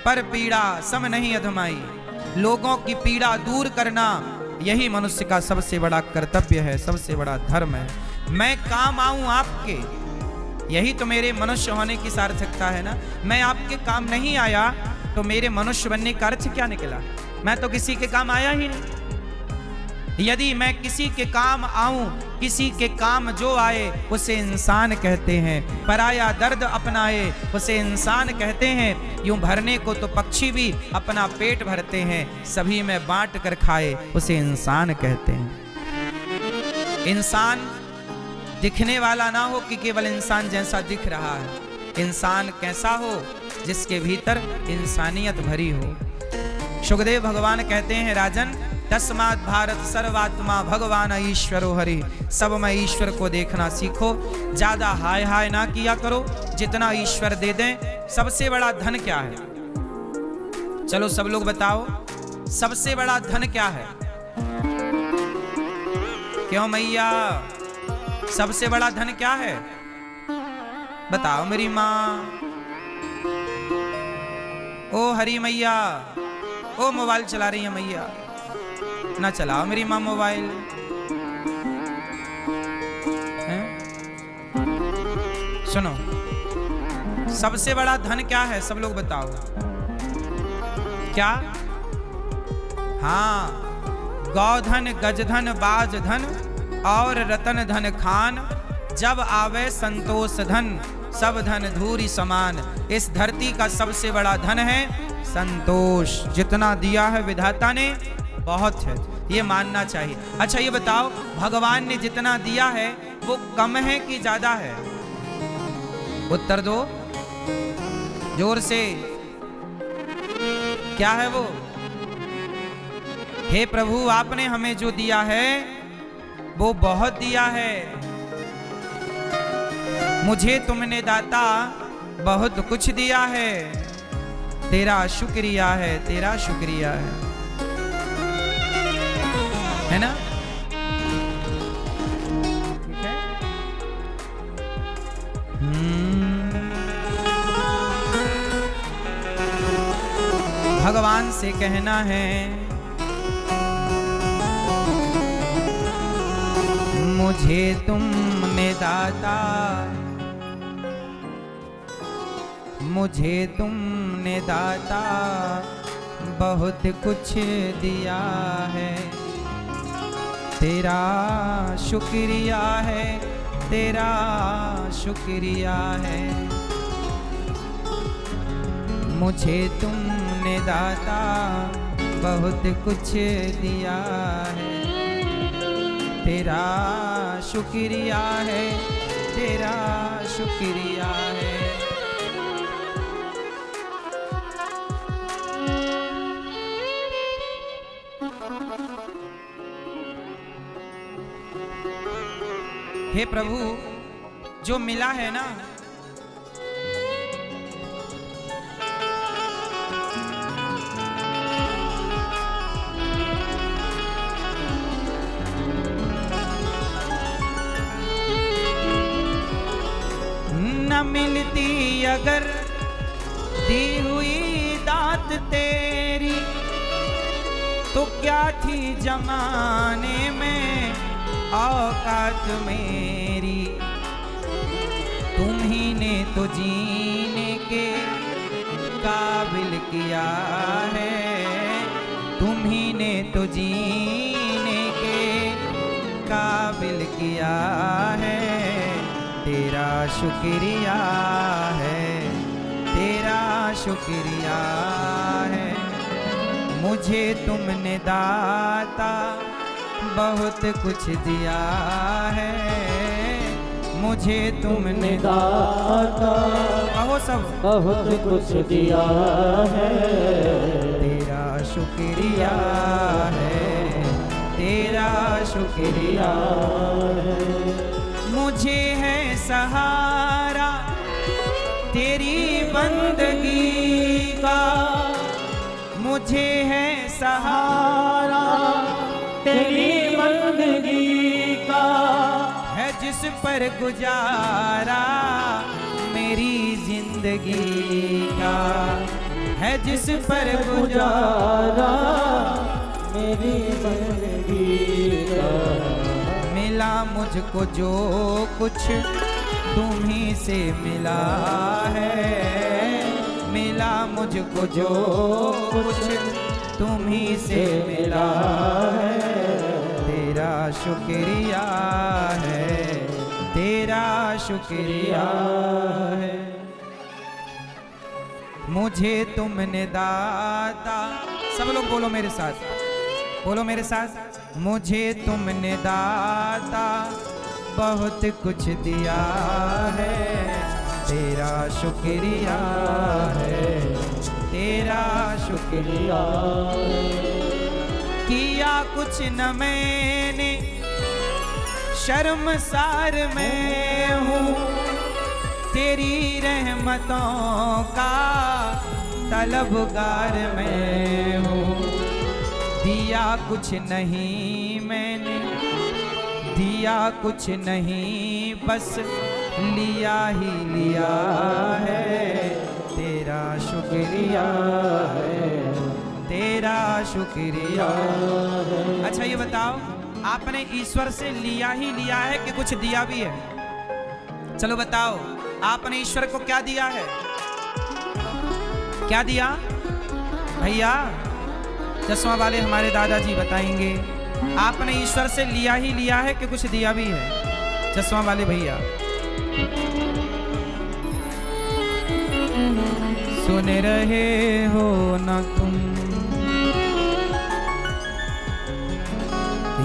पर पीड़ा सम नहीं अधमाई। लोगों की पीड़ा दूर करना यही मनुष्य का सबसे बड़ा कर्तव्य है, सबसे बड़ा धर्म है। मैं काम आऊं आपके, यही तो मेरे मनुष्य होने की सार्थकता है ना। मैं आपके काम नहीं आया तो मेरे मनुष्य बनने का अर्थ क्या निकला? मैं तो किसी के काम आया ही नहीं। यदि मैं किसी के काम आऊं, किसी के काम जो आए उसे इंसान कहते हैं, पराया दर्द अपनाए उसे इंसान कहते हैं। यूं भरने को तो पक्षी भी अपना पेट भरते हैं, सभी में बांट कर खाए उसे इंसान कहते हैं। इंसान दिखने वाला ना हो कि केवल इंसान जैसा दिख रहा है। इंसान कैसा हो? जिसके भीतर इंसानियत भरी हो। सुखदेव भगवान कहते हैं, राजन तस्मात् भारत सर्वात्मा भगवान ईश्वरो हरि। सब में ईश्वर को देखना सीखो, ज्यादा हाय हाय ना किया करो। जितना ईश्वर दे दें। सबसे बड़ा धन क्या है? चलो सब लोग बताओ, सबसे बड़ा धन क्या है? क्यों मैया, सबसे बड़ा धन क्या है? बताओ मेरी माँ। ओ हरी मैया, ओ मोबाइल चला रही है मैया, ना चलाओ मेरी माँ मोबाइल। हैं? सुनो, सबसे बड़ा धन क्या है? सब लोग बताओ क्या? हाँ, गौधन, गजधन, बाजधन और रतन धन खान। जब आवे संतोष धन, सब धन धूरी समान। इस धरती का सबसे बड़ा धन है संतोष। जितना दिया है विधाता ने बहुत है, ये मानना चाहिए। अच्छा ये बताओ, भगवान ने जितना दिया है वो कम है कि ज्यादा है? उत्तर दो जोर से, क्या है वो? हे प्रभु, आपने हमें जो दिया है वो बहुत दिया है। मुझे तुमने दाता बहुत कुछ दिया है, तेरा शुक्रिया है, तेरा शुक्रिया है ना? ठीक है। भगवान से कहना है, मुझे तुमने दाता, मुझे तुमने दाता बहुत कुछ दिया है, तेरा शुक्रिया है, तेरा शुक्रिया है। मुझे तुमने दाता बहुत कुछ दिया है, तेरा शुक्रिया है, तेरा शुक्रिया है। हे प्रभु, जो मिला है ना, न मिलती अगर दी हुई दात तेरी, तो क्या थी जमाने में औकात मेरी। तुम ही ने तो जीने के काबिल किया है, तुम ही ने तो जीने के काबिल किया है, तेरा शुक्रिया है, तेरा शुक्रिया है। मुझे तुमने दाता बहुत कुछ दिया है, मुझे तुमने दाता कहो सब बहुत कुछ दिया है, तेरा शुक्रिया है, तेरा शुक्रिया है। मुझे है सहारा तेरी बंदगी का, मुझे है सहारा तेरी बंदगी का, है जिस पर गुजारा मेरी जिंदगी का, है जिस पर गुजारा मेरी बंदगी का। मिला मुझको जो कुछ तुम्ही से मिला है, मिला मुझको जो कुछ तुम्ही से मिला है, तेरा शुक्रिया है, तेरा शुक्रिया है। मुझे तुमने दाता, सब लोग बोलो मेरे साथ, बोलो मेरे साथ, मुझे तुमने दाता बहुत कुछ दिया है, तेरा शुक्रिया है, तेरा शुक्रिया है। किया कुछ न मैंने, शर्मसार मैं हूँ, तेरी रहमतों का तलबगार मैं हूँ। दिया कुछ नहीं मैंने, दिया कुछ नहीं, बस लिया ही लिया है, तेरा शुक्रिया है, तेरा शुक्रिया। अच्छा ये बताओ, आपने ईश्वर से लिया ही लिया है कि कुछ दिया भी है? चलो बताओ, आपने ईश्वर को क्या दिया है? क्या दिया भैया? चश्मा वाले हमारे दादाजी बताएंगे, आपने ईश्वर से लिया ही लिया है कि कुछ दिया भी है? चश्मा वाले भैया सुन रहे हो ना तुम,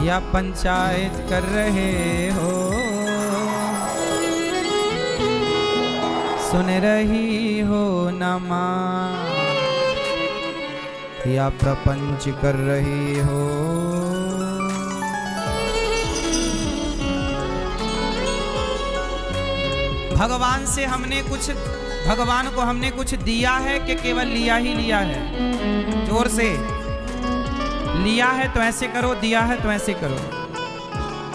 या पंचायत कर रहे हो? सुन रही हो ना माँ, या प्रपंच कर रही हो? भगवान से हमने कुछ, भगवान को हमने कुछ दिया है कि केवल लिया ही लिया है? जोर से, लिया है तो ऐसे करो, दिया है तो ऐसे करो।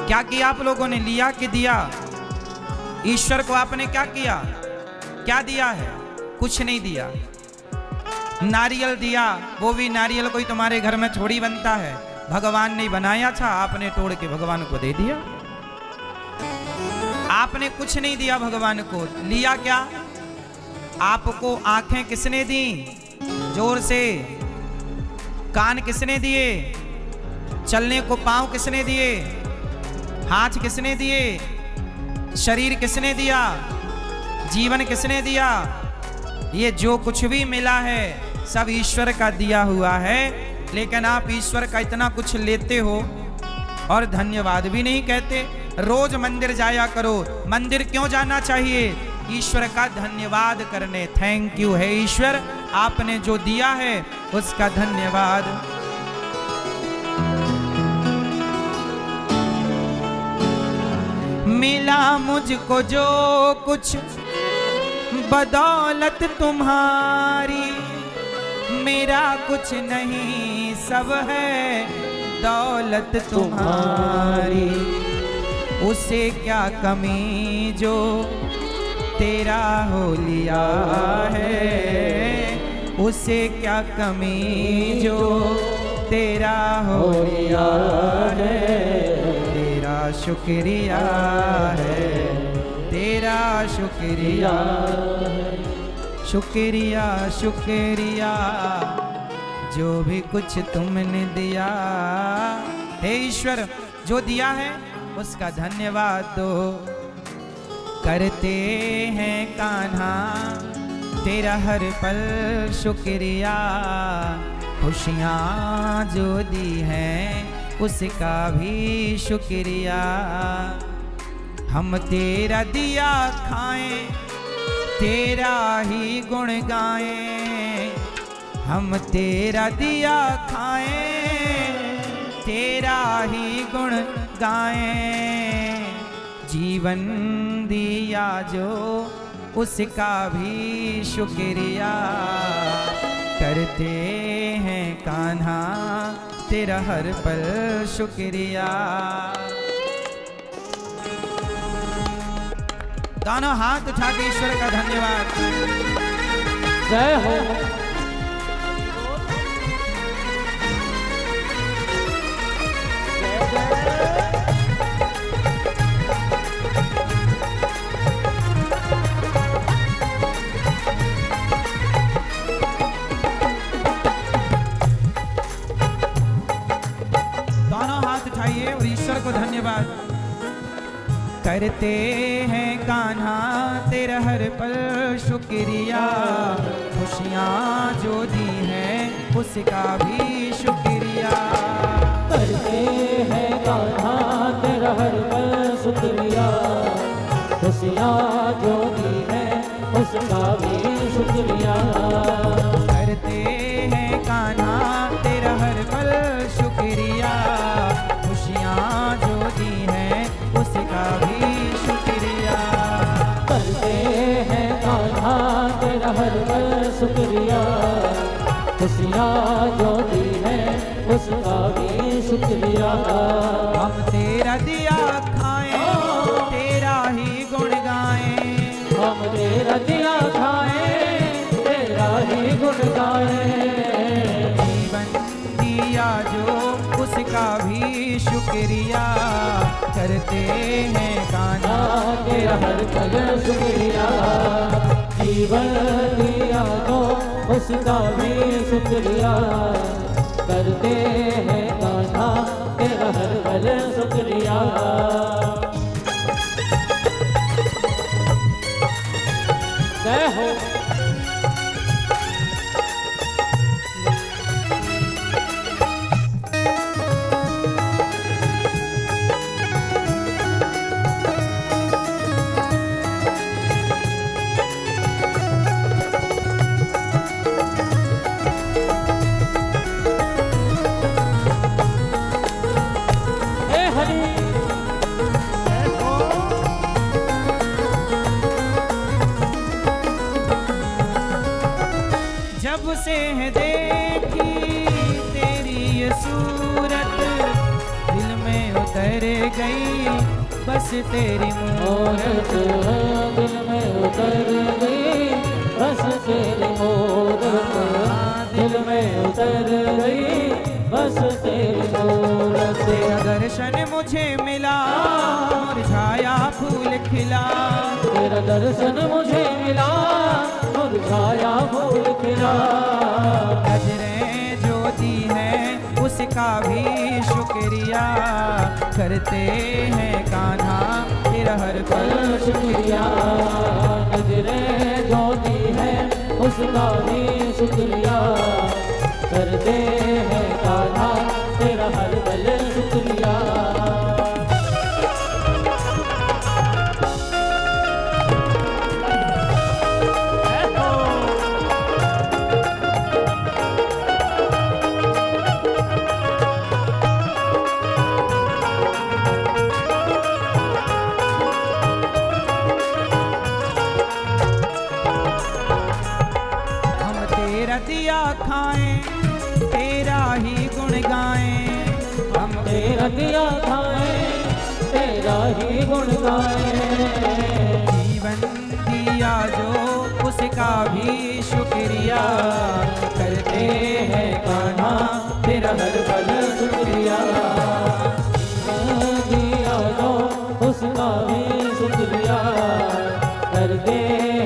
क्या किया आप लोगों ने, लिया कि दिया? ईश्वर को आपने क्या किया, क्या दिया है? कुछ नहीं दिया। नारियल दिया, वो भी नारियल कोई तुम्हारे घर में थोड़ी बनता है, भगवान ने बनाया था, आपने तोड़ के भगवान को दे दिया। आपने कुछ नहीं दिया भगवान को, लिया क्या? आपको आंखें किसने दी? जोर से। कान किसने दिए? चलने को पांव किसने दिए? हाथ किसने दिए? शरीर किसने दिया? जीवन किसने दिया? ये जो कुछ भी मिला है सब ईश्वर का दिया हुआ है, लेकिन आप ईश्वर का इतना कुछ लेते हो और धन्यवाद भी नहीं कहते। रोज मंदिर जाया करो। मंदिर क्यों जाना चाहिए? ईश्वर का धन्यवाद करने। थैंक यू है ईश्वर, आपने जो दिया है उसका धन्यवाद। मिला मुझको जो कुछ बदौलत तुम्हारी, मेरा कुछ नहीं सब है दौलत तुम्हारी। उसे क्या कमी जो तेरा हो लिया है, उसे क्या कमी जो तेरा हो लिया है। तेरा शुक्रिया है, तेरा शुक्रिया, शुक्रिया शुक्रिया जो भी कुछ तुमने दिया। हे ईश्वर, जो दिया है उसका धन्यवाद दो। करते हैं कान्हा तेरा हर पल शुक्रिया, खुशियाँ जो दी हैं उसका भी शुक्रिया। हम तेरा दिया खाएं, तेरा ही गुण गाएं। हम तेरा दिया खाएं, तेरा ही गुण गाएं। जीवन दिया जो उसका भी शुक्रिया। करते हैं कान्हा तेरा हर पल शुक्रिया। दोनों हाथ उठा के ईश्वर का धन्यवाद। जय हो। दोनों हाथ उठाइए और ईश्वर को धन्यवाद। करते हैं कान्हा तेरा हर पल शुक्रिया, खुशियाँ जो दी हैं उसका भी शुक्रिया। करते हैं कान्हा तेरा हर पल शुक्रिया, खुशियाँ जो दी हैं उसका भी शुक्रिया। करते हैं कान्हा तेरा हर पल शुक्रिया, खुशियाँ जो दी हैं उसका भी शुक्रिया। करते हैं कान्हा तेरा हर पल शुक्रिया, खुशियाँ जो दी हैं उसका भी शुक्रिया। हम तेरा दिया खाएं, तेरा ही गुण गाएं। तेरा ही गुण गाए। जीवन दिया जो उसका भी शुक्रिया करते हैं कान्हा तेरा हर पल शुक्रिया। जीवन दिया तो उसका भी शुक्रिया करते हैं कान्हा तेरा हर पल शुक्रिया। जय हो। जब से है देखी तेरी ये सूरत दिल में उतर गई बस तेरी मूरत। दिल में उतर गई बस तेरी मूरत। दिल में उतर गई बस तेरी मूरत। तेरा दर्शन मुझे मिला मुरझाया फूल खिला। तेरा दर्शन मुझे मिला मुरझाया फूल खिला। नजरें जो दी है उसका भी शुक्रिया करते हैं कान्हा तेरा हर पल शुक्रिया। नजरें जो दी है उसका भी शुक्रिया करते हैं कान्हा तेरा हर पल शुक्रिया। दिया खाएं तेरा ही गुण गाएं। हम तेरा दिया खाएं तेरा ही गुण गाएं। जीवन दिया जो उसका भी शुक्रिया करते हैं कान्हा तेरा हर पल शुक्रिया। दिया जो उसका भी शुक्रिया करते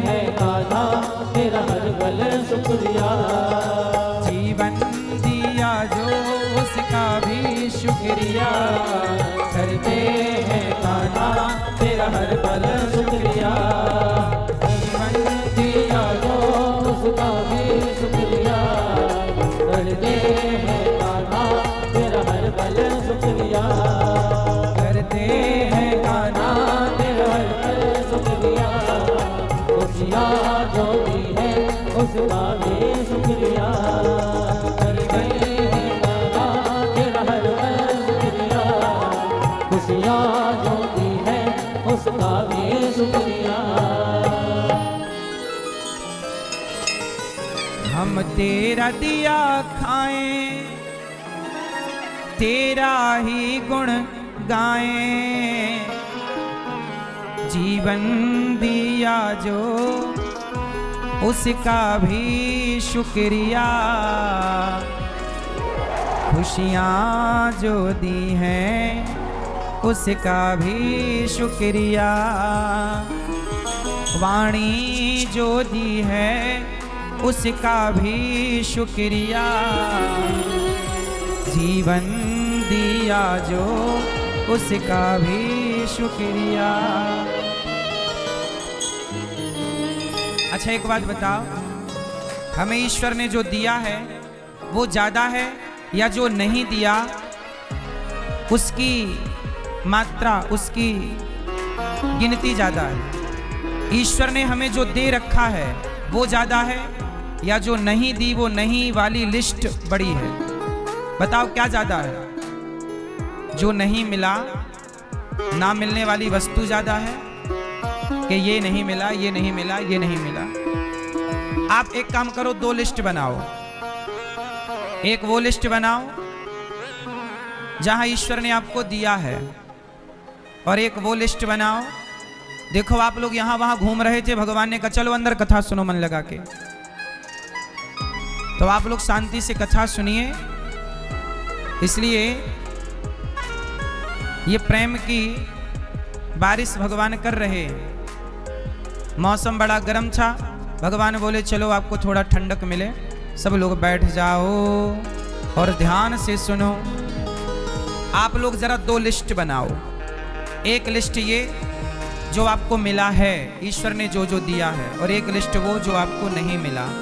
हैं कान्हा तेरा हर पल शुक्रिया। जीवन दिया जो उसका भी शुक्रिया करते हैं कान्हा तेरा हर पल शुक्रिया। जीवन दिया जो उसका भी शुक्रिया करते हैं कान्हा तेरा हर पल शुक्रिया। करते हैं कान्हा तेरा हर पल शुक्रिया। खुशियाँ जो दी है उसका भी शुक्रिया करते हैं कान्हा तेरा हर पल शुक्रिया। खुशियाँ जो दी है उसका भी शुक्रिया। हम तेरा दिया खाएं तेरा ही गुण गाएं। जीवन दिया जो उसका भी शुक्रिया। खुशियाँ जो दी हैं उसका भी शुक्रिया। वाणी जो दी है उसका भी शुक्रिया। जीवन दिया जो उसका भी शुक्रिया। अच्छा एक बात बताओ, हमें ईश्वर ने जो दिया है वो ज़्यादा है या जो नहीं दिया उसकी मात्रा उसकी गिनती ज़्यादा है? ईश्वर ने हमें जो दे रखा है वो ज़्यादा है या जो नहीं दी वो नहीं वाली लिस्ट बड़ी है? बताओ क्या ज़्यादा है? जो नहीं मिला, ना मिलने वाली वस्तु ज़्यादा है कि ये नहीं मिला, ये नहीं मिला, ये नहीं मिला? आप एक काम करो, दो लिस्ट बनाओ। एक वो लिस्ट बनाओ जहां ईश्वर ने आपको दिया है, और एक वो लिस्ट बनाओ। देखो आप लोग यहां वहां घूम रहे थे, भगवान ने कहा चलो अंदर कथा सुनो मन लगा के। तो आप लोग शांति से कथा सुनिए। इसलिए ये प्रेम की बारिश भगवान कर रहे हैं। मौसम बड़ा गर्म था, भगवान बोले चलो आपको थोड़ा ठंडक मिले, सब लोग बैठ जाओ और ध्यान से सुनो। आप लोग जरा 2 लिस्ट बनाओ। एक लिस्ट ये जो आपको मिला है, ईश्वर ने जो जो दिया है, और एक लिस्ट वो जो आपको नहीं मिला।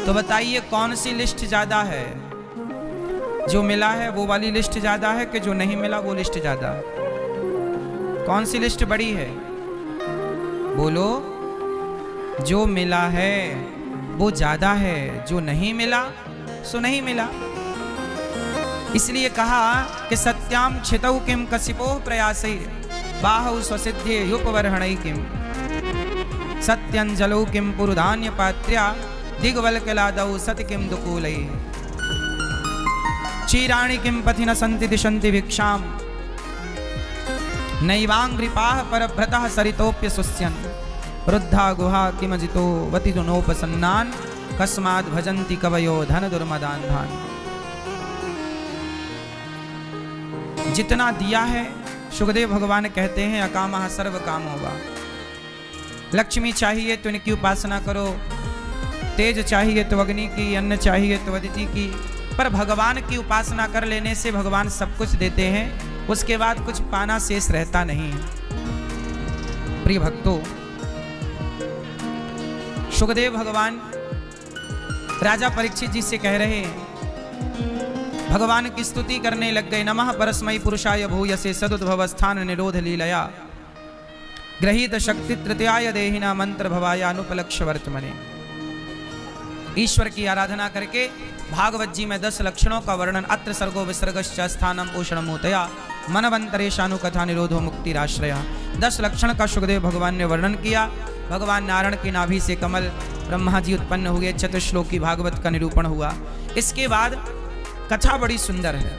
तो बताइए कौन सी लिस्ट ज्यादा है? जो मिला है वो वाली लिस्ट ज्यादा है कि जो नहीं मिला वो लिस्ट ज्यादा है? कौन सी लिस्ट बड़ी है? बोलो। जो मिला है वो ज्यादा है, जो नहीं मिला सो नहीं मिला। इसलिए कहा कि सत्याम क्षितौ किम कसिपो प्रयासै बाहु स्वसिद्धे युपवर्हणै किम सत्यंजलौ किम पुरुधान्य पात्र्या दिग्वल्कलादौ सति किम दुकूलै क्षीराणि किम पथि न सन्ति दिशन्ति भिक्षाम नैवांग्रिपाः परभ्रतः सरितोप्य सुस्यन् वृद्धा गुहा किमजितो वतिदुनोपसन्नान् कस्माद् भजन्ति कवयो धन दुर्मदान्धान्। जितना दिया है, सुखदेव भगवान कहते हैं अकामः सर्व कामो वा। लक्ष्मी चाहिए तो इनकी उपासना करो, तेज चाहिए तो अग्नि की, अन्न चाहिए तो अदिति की, पर भगवान की उपासना कर लेने से भगवान सब कुछ देते हैं, उसके बाद कुछ पाना शेष रहता नहीं है। प्रिय भक्तों, सुखदेव भगवान राजा परीक्षित जी से कह रहे हैं, भगवान की स्तुति करने लग गए। नमः परस्मै पुरुषाय भूयसे सदुद्भवस्थान निरोध लीलया ग्रहीत शक्ति तृतीयाय देहिना मंत्र भवाय अनुपलक्ष्य वर्तमने। ईश्वर की आराधना करके भागवत जी में 10 लक्षणों का वर्णन, अत्र सर्गो विसर्गश्च स्थानम उष्णमूतया मनवंतरेशानुकथा निरोधो मुक्तिराश्रया। 10 लक्षण का सुखदेव भगवान ने वर्णन किया। भगवान नारायण की नाभि से कमल ब्रह्मा जी उत्पन्न हुए, चतुश्लोकी भागवत का निरूपण हुआ। इसके बाद कथा बड़ी सुंदर है।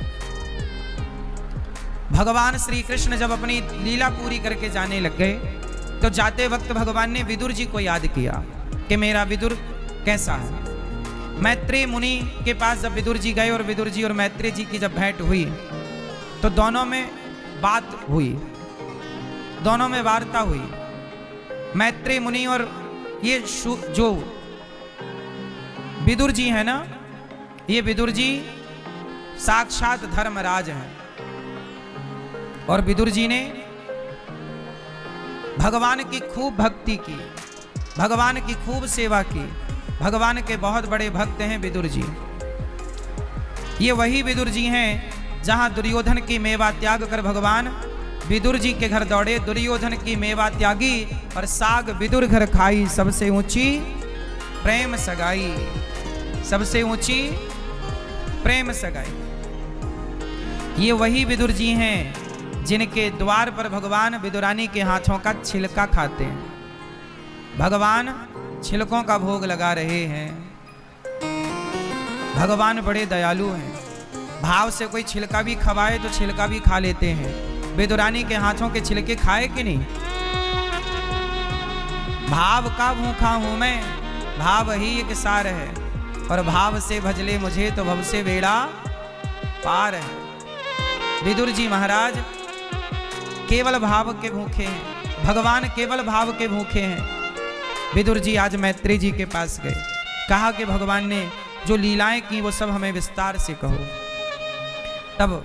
भगवान श्री कृष्ण जब अपनी लीला पूरी करके जाने लग गए तो जाते वक्त भगवान ने विदुर जी को याद किया कि मेरा विदुर कैसा है। मैत्रेय मुनि के पास जब विदुर जी गए और विदुर जी और मैत्रेय जी की जब भेंट हुई तो दोनों में बात हुई, दोनों में वार्ता हुई। मैत्रेय मुनि और ये जो विदुर जी है ना, ये विदुर जी साक्षात धर्मराज हैं और विदुर जी ने भगवान की खूब भक्ति की, भगवान की खूब सेवा की। भगवान के बहुत बड़े भक्त हैं विदुर जी। ये वही विदुर जी हैं जहां दुर्योधन की मेवा त्याग कर भगवान विदुर जी के घर दौड़े। दुर्योधन की मेवा त्यागी और साग विदुर घर खाई, सबसे ऊंची प्रेम सगाई, सबसे ऊंची प्रेम सगाई। ये वही विदुर जी हैं जिनके द्वार पर भगवान विदुरानी के हाथों का छिलका खाते हैं। भगवान छिलकों का भोग लगा रहे हैं। भगवान बड़े दयालु हैं, भाव से कोई छिलका भी खवाए तो छिलका भी खा लेते हैं। विदुरानी के हाथों के छिलके खाए कि नहीं? भाव का भूखा हूं मैं, भाव ही एक सार है, और भाव से भजले मुझे तो भव से बेड़ा पार है। विदुर जी महाराज केवल भाव के भूखे हैं, भगवान केवल भाव के भूखे हैं। विदुर जी आज मैत्रेय जी के पास गए, कहा कि भगवान ने जो लीलाएं की वो सब हमें विस्तार से कहो। तब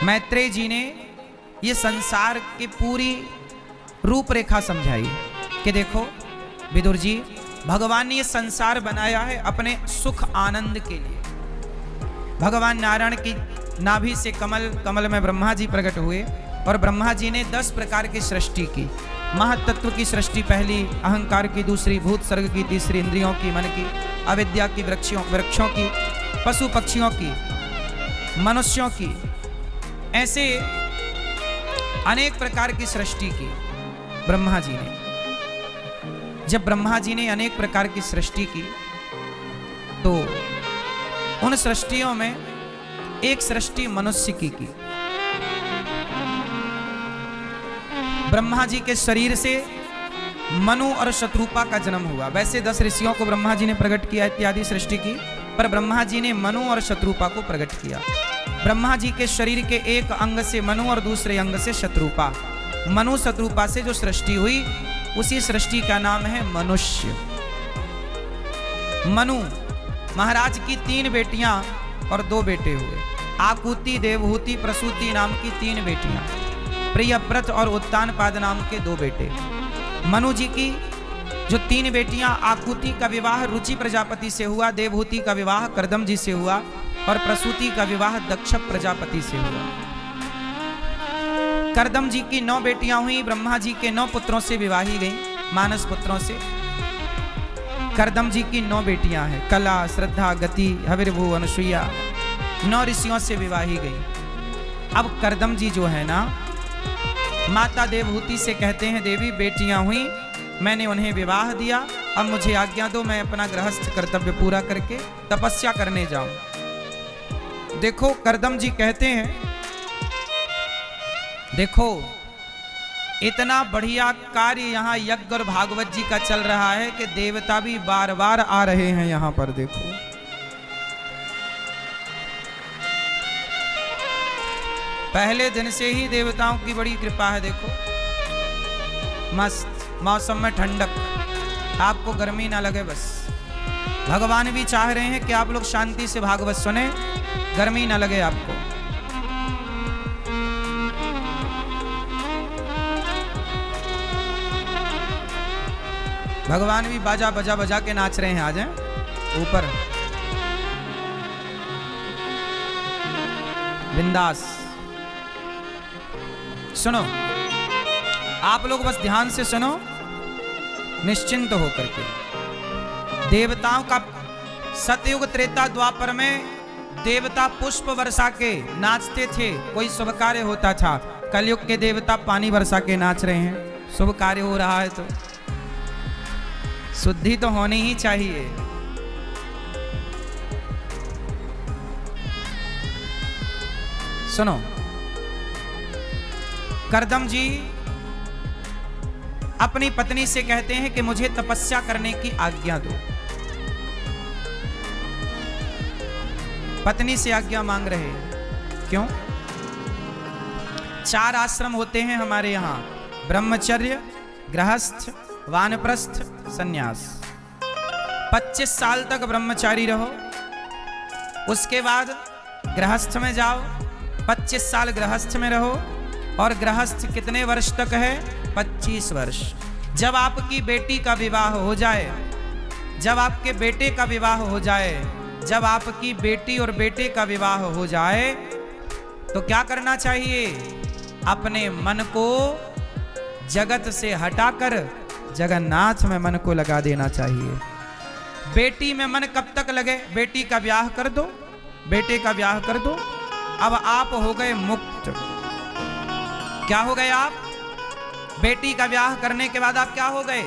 मैत्रेय जी ने ये संसार की पूरी रूपरेखा समझाई कि देखो विदुर जी, भगवान ने ये संसार बनाया है अपने सुख आनंद के लिए। भगवान नारायण की नाभि से कमल, कमल में ब्रह्मा जी प्रकट हुए और ब्रह्मा जी ने 10 प्रकार की सृष्टि की। महातत्व की सृष्टि पहली, अहंकार की दूसरी, भूत सर्ग की तीसरी, इंद्रियों की, मन की, अविद्या की, वृक्षों की, पशु पक्षियों की, मनुष्यों की, ऐसे अनेक प्रकार की सृष्टि की ब्रह्मा जी ने। जब ब्रह्मा जी ने अनेक प्रकार की सृष्टि की तो उन सृष्टियों में एक सृष्टि मनुष्य की। ब्रह्मा जी के शरीर से मनु और शत्रुपा का जन्म हुआ। वैसे 10 ऋषियों को ब्रह्मा जी ने प्रकट किया इत्यादि सृष्टि की, पर ब्रह्मा जी ने मनु और शत्रुपा को प्रकट किया। ब्रह्मा जी के शरीर के एक अंग से मनु और दूसरे अंग से शत्रुपा, मनु शत्रुपा से जो सृष्टि हुई उसी सृष्टि का नाम है मनुष्य। मनु महाराज की 3 बेटियां और 2 बेटे हुए। आकुति, देवहूति, प्रसूति नाम की 3 बेटियां, प्रियव्रत और उत्तानपाद नाम के 2 बेटे। मनु जी की जो 3 बेटियां, आकुति का विवाह रुचि प्रजापति से हुआ, देवहूति का विवाह कर्दम जी से हुआ और प्रसूति का विवाह दक्ष प्रजापति से हुआ। कर्दम जी की 9 बेटियां हुई, ब्रह्मा जी के 9 पुत्रों से विवाही गई, मानस पुत्रों से। कर्दम जी की 9 बेटियां हैं, कला, श्रद्धा, गति, हविर्भू, अनुसुईया, 9 ऋषियों से विवाही गई। अब कर्दम जी जो है ना, माता देवहूति से कहते हैं, देवी बेटियां हुई, मैंने उन्हें विवाह दिया, अब मुझे आज्ञा दो, मैं अपना गृहस्थ कर्तव्य पूरा करके तपस्या करने जाऊं। देखो कर्दम जी कहते हैं, देखो इतना बढ़िया कार्य यहाँ यज्ञ और भागवत जी का चल रहा है कि देवता भी बार बार आ रहे हैं यहाँ पर। देखो पहले दिन से ही देवताओं की बड़ी कृपा है। देखो मस्त मौसम में ठंडक, आपको गर्मी ना लगे, बस भगवान भी चाह रहे हैं कि आप लोग शांति से भागवत सुने, गर्मी ना लगे आपको। भगवान भी बाजा बजा बजा के नाच रहे हैं, आ जाएं ऊपर बिंदास। सुनो आप लोग, बस ध्यान से सुनो, निश्चिंत होकर के। देवताओं का सतयुग त्रेता द्वापर में देवता पुष्प वर्षा के नाचते थे, कोई शुभ कार्य होता था। कलयुग के देवता पानी वर्षा के नाच रहे हैं, शुभ कार्य हो रहा है तो शुद्धि तो होनी ही चाहिए। सुनो, कर्दम जी अपनी पत्नी से कहते हैं कि मुझे तपस्या करने की आज्ञा दो। पत्नी से आज्ञा मांग रहे हैं, क्यों? 4 आश्रम होते हैं हमारे यहाँ, ब्रह्मचर्य, गृहस्थ, वानप्रस्थ, सन्यास। 25 साल तक ब्रह्मचारी रहो, उसके बाद गृहस्थ में जाओ, 25 साल गृहस्थ में रहो। और गृहस्थ कितने वर्ष तक है? 25 वर्ष। जब आपकी बेटी का विवाह हो जाए, जब आपके बेटे का विवाह हो जाए, जब आपकी बेटी और बेटे का विवाह हो जाए तो क्या करना चाहिए? अपने मन को जगत से हटाकर जगन्नाथ में मन को लगा देना चाहिए। बेटी में मन कब तक लगे? बेटी का ब्याह कर दो, बेटे का ब्याह कर दो, अब आप हो गए मुक्त। क्या हो गए आप? बेटी का ब्याह करने के बाद आप क्या हो गए?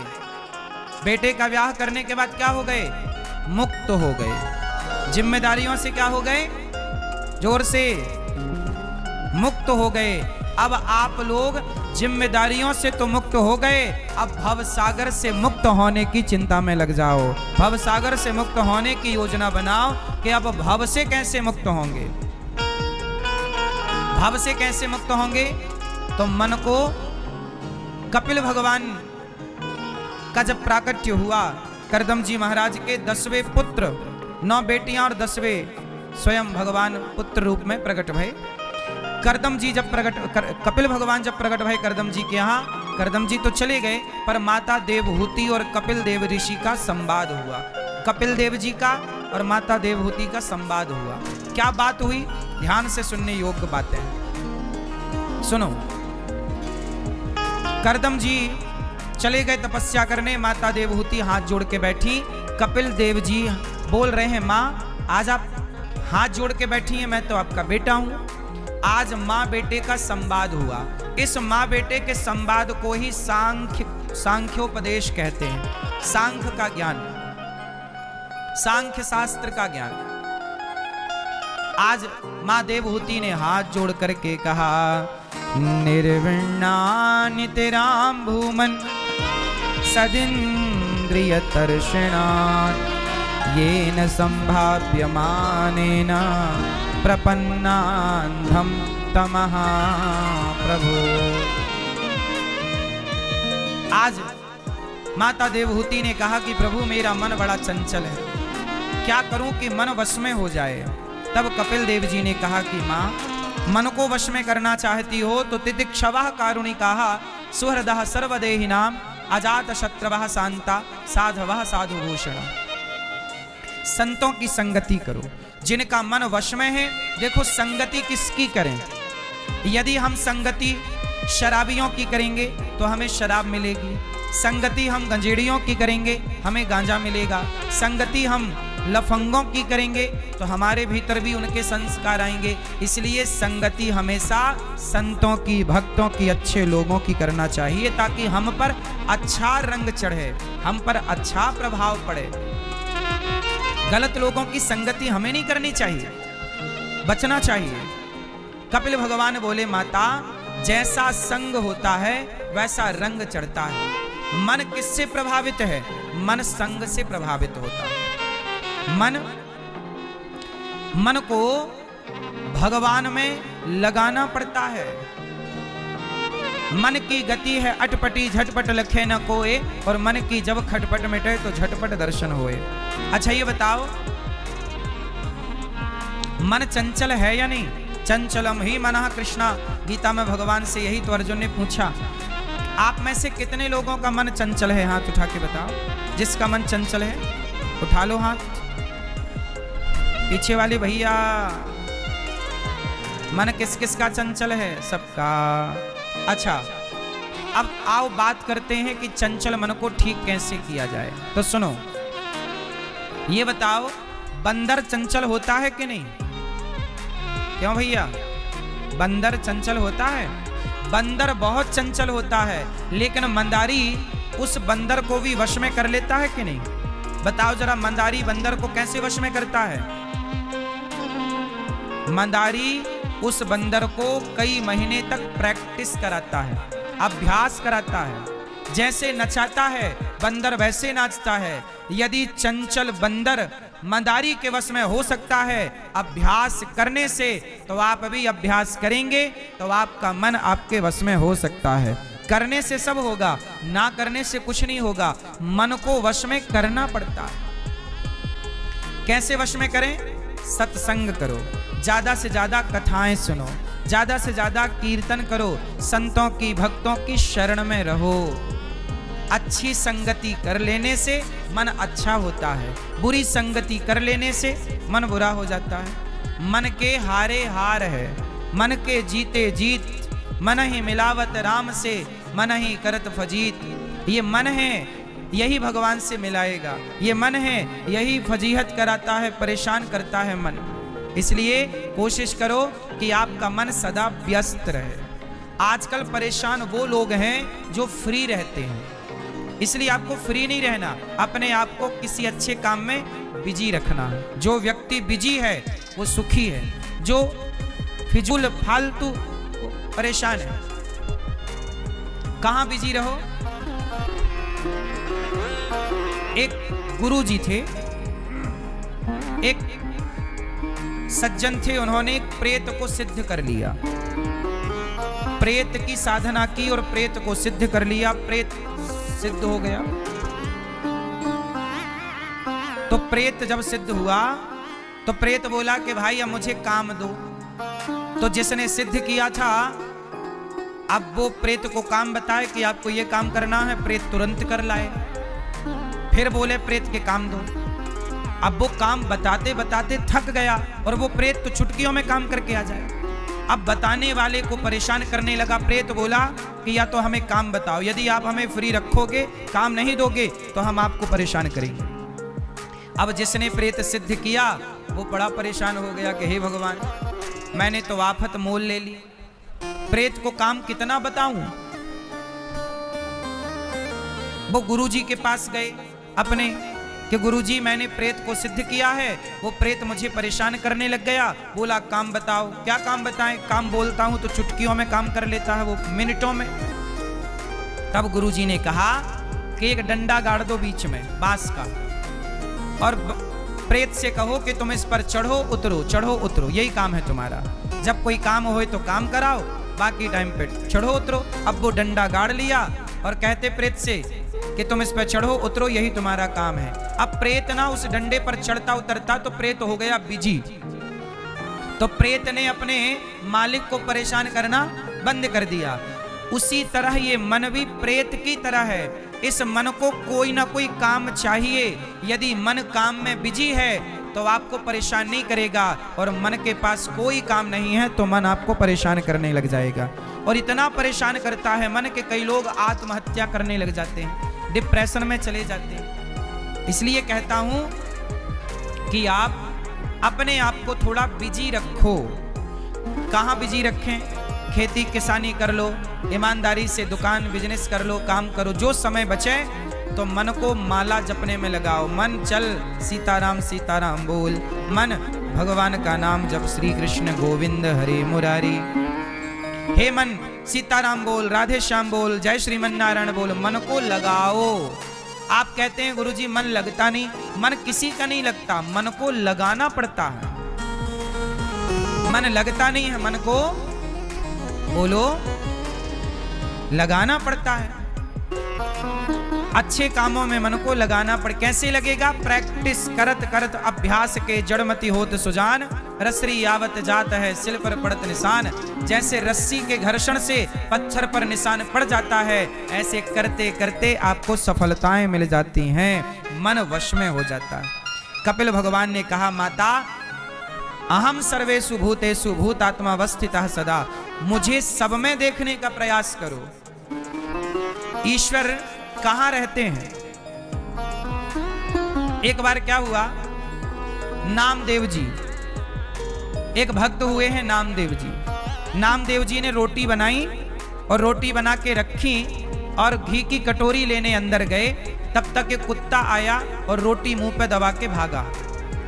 बेटे का ब्याह करने के बाद क्या हो गए? मुक्त हो गए। जिम्मेदारियों से क्या हो गए? जोर से, मुक्त हो गए। अब आप लोग जिम्मेदारियों से तो मुक्त हो गए, अब भवसागर से मुक्त होने की चिंता में लग जाओ। भवसागर से मुक्त होने की योजना बनाओ कि अब भव से कैसे मुक्त होंगे। भव से कैसे मुक्त होंगे? तो मन को कपिल भगवान का जब प्राकट्य हुआ, कर्दम जी महाराज के 10वें पुत्र, 9 बेटियां और 10वें स्वयं भगवान पुत्र रूप में प्रकट भये। कर्दम जी जब कपिल भगवान जब प्रकट भये कर्दम जी के यहाँ, कर्दम जी तो चले गए, पर माता देवहूति और कपिल देव ऋषि का संवाद हुआ। कपिल देव जी का और माता देवहूति का संवाद हुआ। क्या बात हुई? ध्यान से सुनने योग्य बातें हैं, सुनो। कर्दम जी चले गए तपस्या करने, माता देवहूति हाथ जोड़ के बैठी। कपिल देव जी बोल रहे हैं, माँ आज आप हाथ जोड़ के बैठी हैं, मैं तो आपका बेटा हूं। आज माँ बेटे का संवाद हुआ। इस माँ बेटे के संवाद को ही सांख्योपदेश कहते हैं। सांख्य का ज्ञान, सांख्य शास्त्र का ज्ञान। आज माँ देवहूति ने हाथ जोड़ करके कहा, निर्विण्णानि तिरां भूमन् सदिन्द्रिय तर्षणात् येन संभाव्यमानेन प्रपन्नान्धं तमः प्रभो। आज माता देवहूति ने कहा कि प्रभु मेरा मन बड़ा चंचल है, क्या करूं कि मन वश में हो जाए। तब कपिल देव जी ने कहा कि माँ, मन को वश में करना चाहती हो तो तितिक्षवः कारुणिकाः सुहृदः सर्वदेहिनां अजात शत्रवः शांता साधवः साधुभूषण। संतों की संगति करो, जिनका मन वश में है। देखो संगति किसकी करें? यदि हम संगति शराबियों की करेंगे तो हमें शराब मिलेगी, संगति हम गंजेड़ियों की करेंगे हमें गांजा मिलेगा, संगति हम लफंगों की करेंगे तो हमारे भीतर भी उनके संस्कार आएंगे। इसलिए संगति हमेशा संतों की, भक्तों की, अच्छे लोगों की करना चाहिए, ताकि हम पर अच्छा रंग चढ़े, हम पर अच्छा प्रभाव पड़े। गलत लोगों की संगति हमें नहीं करनी चाहिए, बचना चाहिए। कपिल भगवान बोले, माता जैसा संग होता है वैसा रंग चढ़ता है। मन किससे प्रभावित है? मन संग से प्रभावित होता है। मन को भगवान में लगाना पड़ता है। मन की गति है अटपटी, झटपट लखे न कोए, और मन की जब खटपट मिटे तो झटपट दर्शन होए। अच्छा ये बताओ, मन चंचल है या नहीं? चंचलम ही मनः कृष्णा, गीता में भगवान से यही तो अर्जुन ने पूछा। आप में से कितने लोगों का मन चंचल है? हाथ उठा के बताओ। जिसका मन चंचल है उठा लो हाथ। पीछे वाले भैया, मन किस किस का चंचल है? सबका। अच्छा अब आओ बात करते हैं कि चंचल मन को ठीक कैसे किया जाए। तो सुनो, ये बताओ, बंदर चंचल होता है कि नहीं? क्यों भैया, बंदर चंचल होता है? बंदर बहुत चंचल होता है, लेकिन मंदारी उस बंदर को भी वश में कर लेता है कि नहीं? बताओ जरा, मंदारी बंदर को कैसे वश में करता है? मंदारी उस बंदर को कई महीने तक प्रैक्टिस कराता है, अभ्यास कराता है। जैसे नचाता है बंदर वैसे नाचता है। यदि चंचल बंदर मंदारी के वश में हो सकता है अभ्यास करने से, तो आप भी अभ्यास करेंगे तो आपका मन आपके वश में हो सकता है। करने से सब होगा, ना करने से कुछ नहीं होगा। मन को वश में करना पड़ता है। कैसे वश में करें? सत्संग करो, ज्यादा से ज्यादा कथाएं सुनो, ज्यादा से ज्यादा कीर्तन करो, संतों की, भक्तों की शरण में रहो। अच्छी संगति कर लेने से मन अच्छा होता है, बुरी संगति कर लेने से मन बुरा हो जाता है। मन के हारे हार है, मन के जीते जीत, मन ही मिलावत राम से, मन ही करत फजीत। ये मन है, यही भगवान से मिलाएगा। ये मन है, यही फजीहत कराता है, परेशान करता है मन। इसलिए कोशिश करो कि आपका मन सदा व्यस्त रहे। आजकल परेशान वो लोग हैं जो फ्री रहते हैं, इसलिए आपको फ्री नहीं रहना, अपने आप को किसी अच्छे काम में बिजी रखना है। जो व्यक्ति बिजी है वो सुखी है, जो फिजूल फालतू परेशान है। कहाँ बिजी रहो? एक गुरुजी थे, एक सज्जन थे, उन्होंने एक प्रेत को सिद्ध कर लिया। प्रेत की साधना की और प्रेत को सिद्ध कर लिया, प्रेत सिद्ध हो गया। तो प्रेत जब सिद्ध हुआ तो प्रेत बोला कि भाई अब मुझे काम दो। तो जिसने सिद्ध किया था अब वो प्रेत को काम बताए कि आपको ये काम करना है, प्रेत तुरंत कर लाए। फिर बोले प्रेत के काम दो। अब वो काम बताते बताते थक गया और वो प्रेत तो चुटकियों में काम करके आ जाए। अब बताने वाले को परेशान करने लगा। प्रेत बोला कि या तो हमें काम बताओ, यदि आप हमें फ्री रखोगे, काम नहीं दोगे तो हम आपको परेशान करेंगे। अब जिसने प्रेत सिद्ध किया वो बड़ा परेशान हो गया कि हे भगवान, मैंने तो आफत मोल ले ली, प्रेत को काम कितना बताऊं। वो गुरुजी के पास गए अपने कि गुरुजी मैंने प्रेत को सिद्ध किया है, वो प्रेत मुझे परेशान करने लग गया। बोला काम बताओ। क्या काम बताएं? काम बोलता हूं तो चुटकियों में काम कर लेता है वो, मिनटों में। तब गुरुजी ने कहा कि एक डंडा गाड़ दो बीच में बांस का, और प्रेत से कहो कि तुम इस पर चढ़ो उतरो, यही काम है तुम्हारा। जब कोई काम हो तो काम कराओ, बाकी टाइम पे चढ़ो उतरो। अब वो डंडा गाड़ लिया और कहते प्रेत से कि तुम इस पर चढ़ो उतरो, यही तुम्हारा काम है। अब प्रेत ना उस डंडे पर चढ़ता उतरता तो प्रेत हो गया बिजी। तो प्रेत ने अपने मालिक को परेशान करना बंद कर दिया। उसी तरह ये मन भी प्रेत की तरह है। इस मन को कोई ना कोई काम चाहिए। यदि मन काम में बिजी है तो आपको परेशान नहीं करेगा, और मन के पास कोई काम नहीं है तो मन आपको परेशान करने लग जाएगा। और इतना परेशान करता है मन के कई लोग आत्महत्या करने लग जाते हैं, डिप्रेशन में चले जाते हैं। इसलिए कहता हूं कि आप अपने आप को थोड़ा बिजी रखो। कहाँ बिजी रखें? खेती किसानी कर लो, ईमानदारी से दुकान बिजनेस कर लो, काम करो। जो समय बचे तो मन को माला जपने में लगाओ। मन चल सीताराम सीताराम बोल, मन भगवान का नाम जप, श्री कृष्ण गोविंद हरे मुरारी। हे मन सीताराम बोल, राधे श्याम बोल, जय श्रीमन नारायण बोल। मन को लगाओ। आप कहते हैं गुरुजी मन लगता नहीं। मन किसी का नहीं लगता, मन को लगाना पड़ता है। मन लगता नहीं है, मन को बोलो लगाना पड़ता है। अच्छे कामों में मन को लगाना पड़। कैसे लगेगा? प्रैक्टिस करत करत अभ्यास के जड़मती होत सुजान, रसरी यावत जात है सिल पर पड़त निशान। जैसे रस्सी के घर्षण से पत्थर पर निशान पड़ जाता है, ऐसे करते करते आपको सफलताएं मिल जाती हैं, मन वश में हो जाता है। कपिल भगवान ने कहा, माता अहम सर्वेषु भूतेषु भूतात्मावस्थितः सदा। मुझे सब में देखने का प्रयास करो। ईश्वर कहां रहते हैं? एक बार क्या हुआ, नामदेव जी, एक भक्त हुए हैं नामदेव जी। नामदेव जी ने रोटी बनाई और रोटी बना के रखी और घी की कटोरी लेने अंदर गए। तब तक एक कुत्ता आया और रोटी मुंह पे दबा के भागा।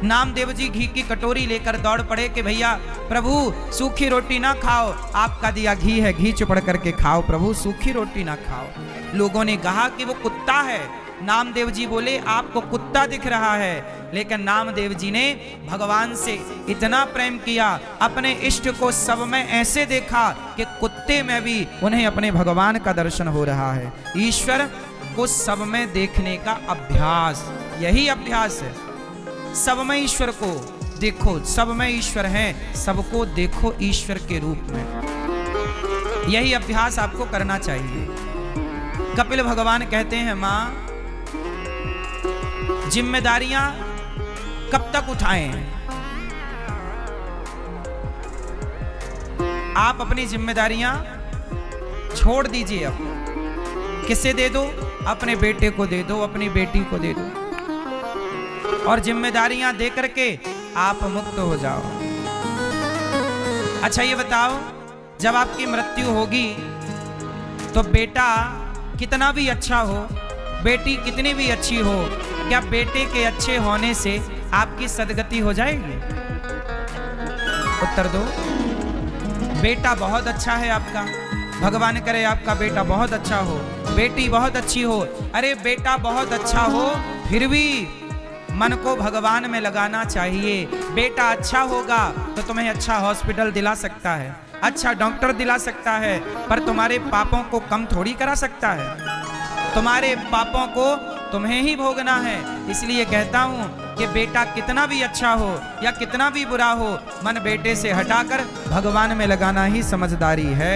नामदेव जी घी की कटोरी लेकर दौड़ पड़े कि भैया प्रभु सूखी रोटी ना खाओ, आपका दिया घी है, घी चुपड़ करके खाओ प्रभु, सूखी रोटी ना खाओ। लोगों ने कहा कि वो कुत्ता है। नामदेव जी बोले आपको कुत्ता दिख रहा है, लेकिन नामदेव जी ने भगवान से इतना प्रेम किया, अपने इष्ट को सब में ऐसे देखा कि कुत्ते में भी उन्हें अपने भगवान का दर्शन हो रहा है। ईश्वर को सब में देखने का अभ्यास, यही अभ्यास है। सब में ईश्वर को देखो, सब में ईश्वर है, सबको देखो ईश्वर के रूप में। यही अभ्यास आपको करना चाहिए। कपिल भगवान कहते हैं, मां जिम्मेदारियां कब तक उठाएं? आप अपनी जिम्मेदारियां छोड़ दीजिए। अब किसे दे दो? अपने बेटे को दे दो, अपनी बेटी को दे दो, और जिम्मेदारियां दे करके आप मुक्त हो जाओ। अच्छा ये बताओ, जब आपकी मृत्यु होगी तो बेटा कितना भी अच्छा हो, बेटी कितनी भी अच्छी हो, क्या बेटे के अच्छे होने से आपकी सदगति हो जाएगी? उत्तर दो। बेटा बहुत अच्छा है आपका, भगवान करे आपका बेटा बहुत अच्छा हो, बेटी बहुत अच्छी हो। अरे बेटा बहुत अच्छा हो, फिर भी मन को भगवान में लगाना चाहिए। बेटा अच्छा होगा तो तुम्हें अच्छा हॉस्पिटल दिला सकता है, अच्छा डॉक्टर दिला सकता है, पर तुम्हारे पापों को कम थोड़ी करा सकता है। तुम्हारे पापों को तुम्हें ही भोगना है। इसलिए कहता हूं कि बेटा कितना भी अच्छा हो या कितना भी बुरा हो, मन बेटे से हटाकर भगवान में लगाना ही समझदारी है।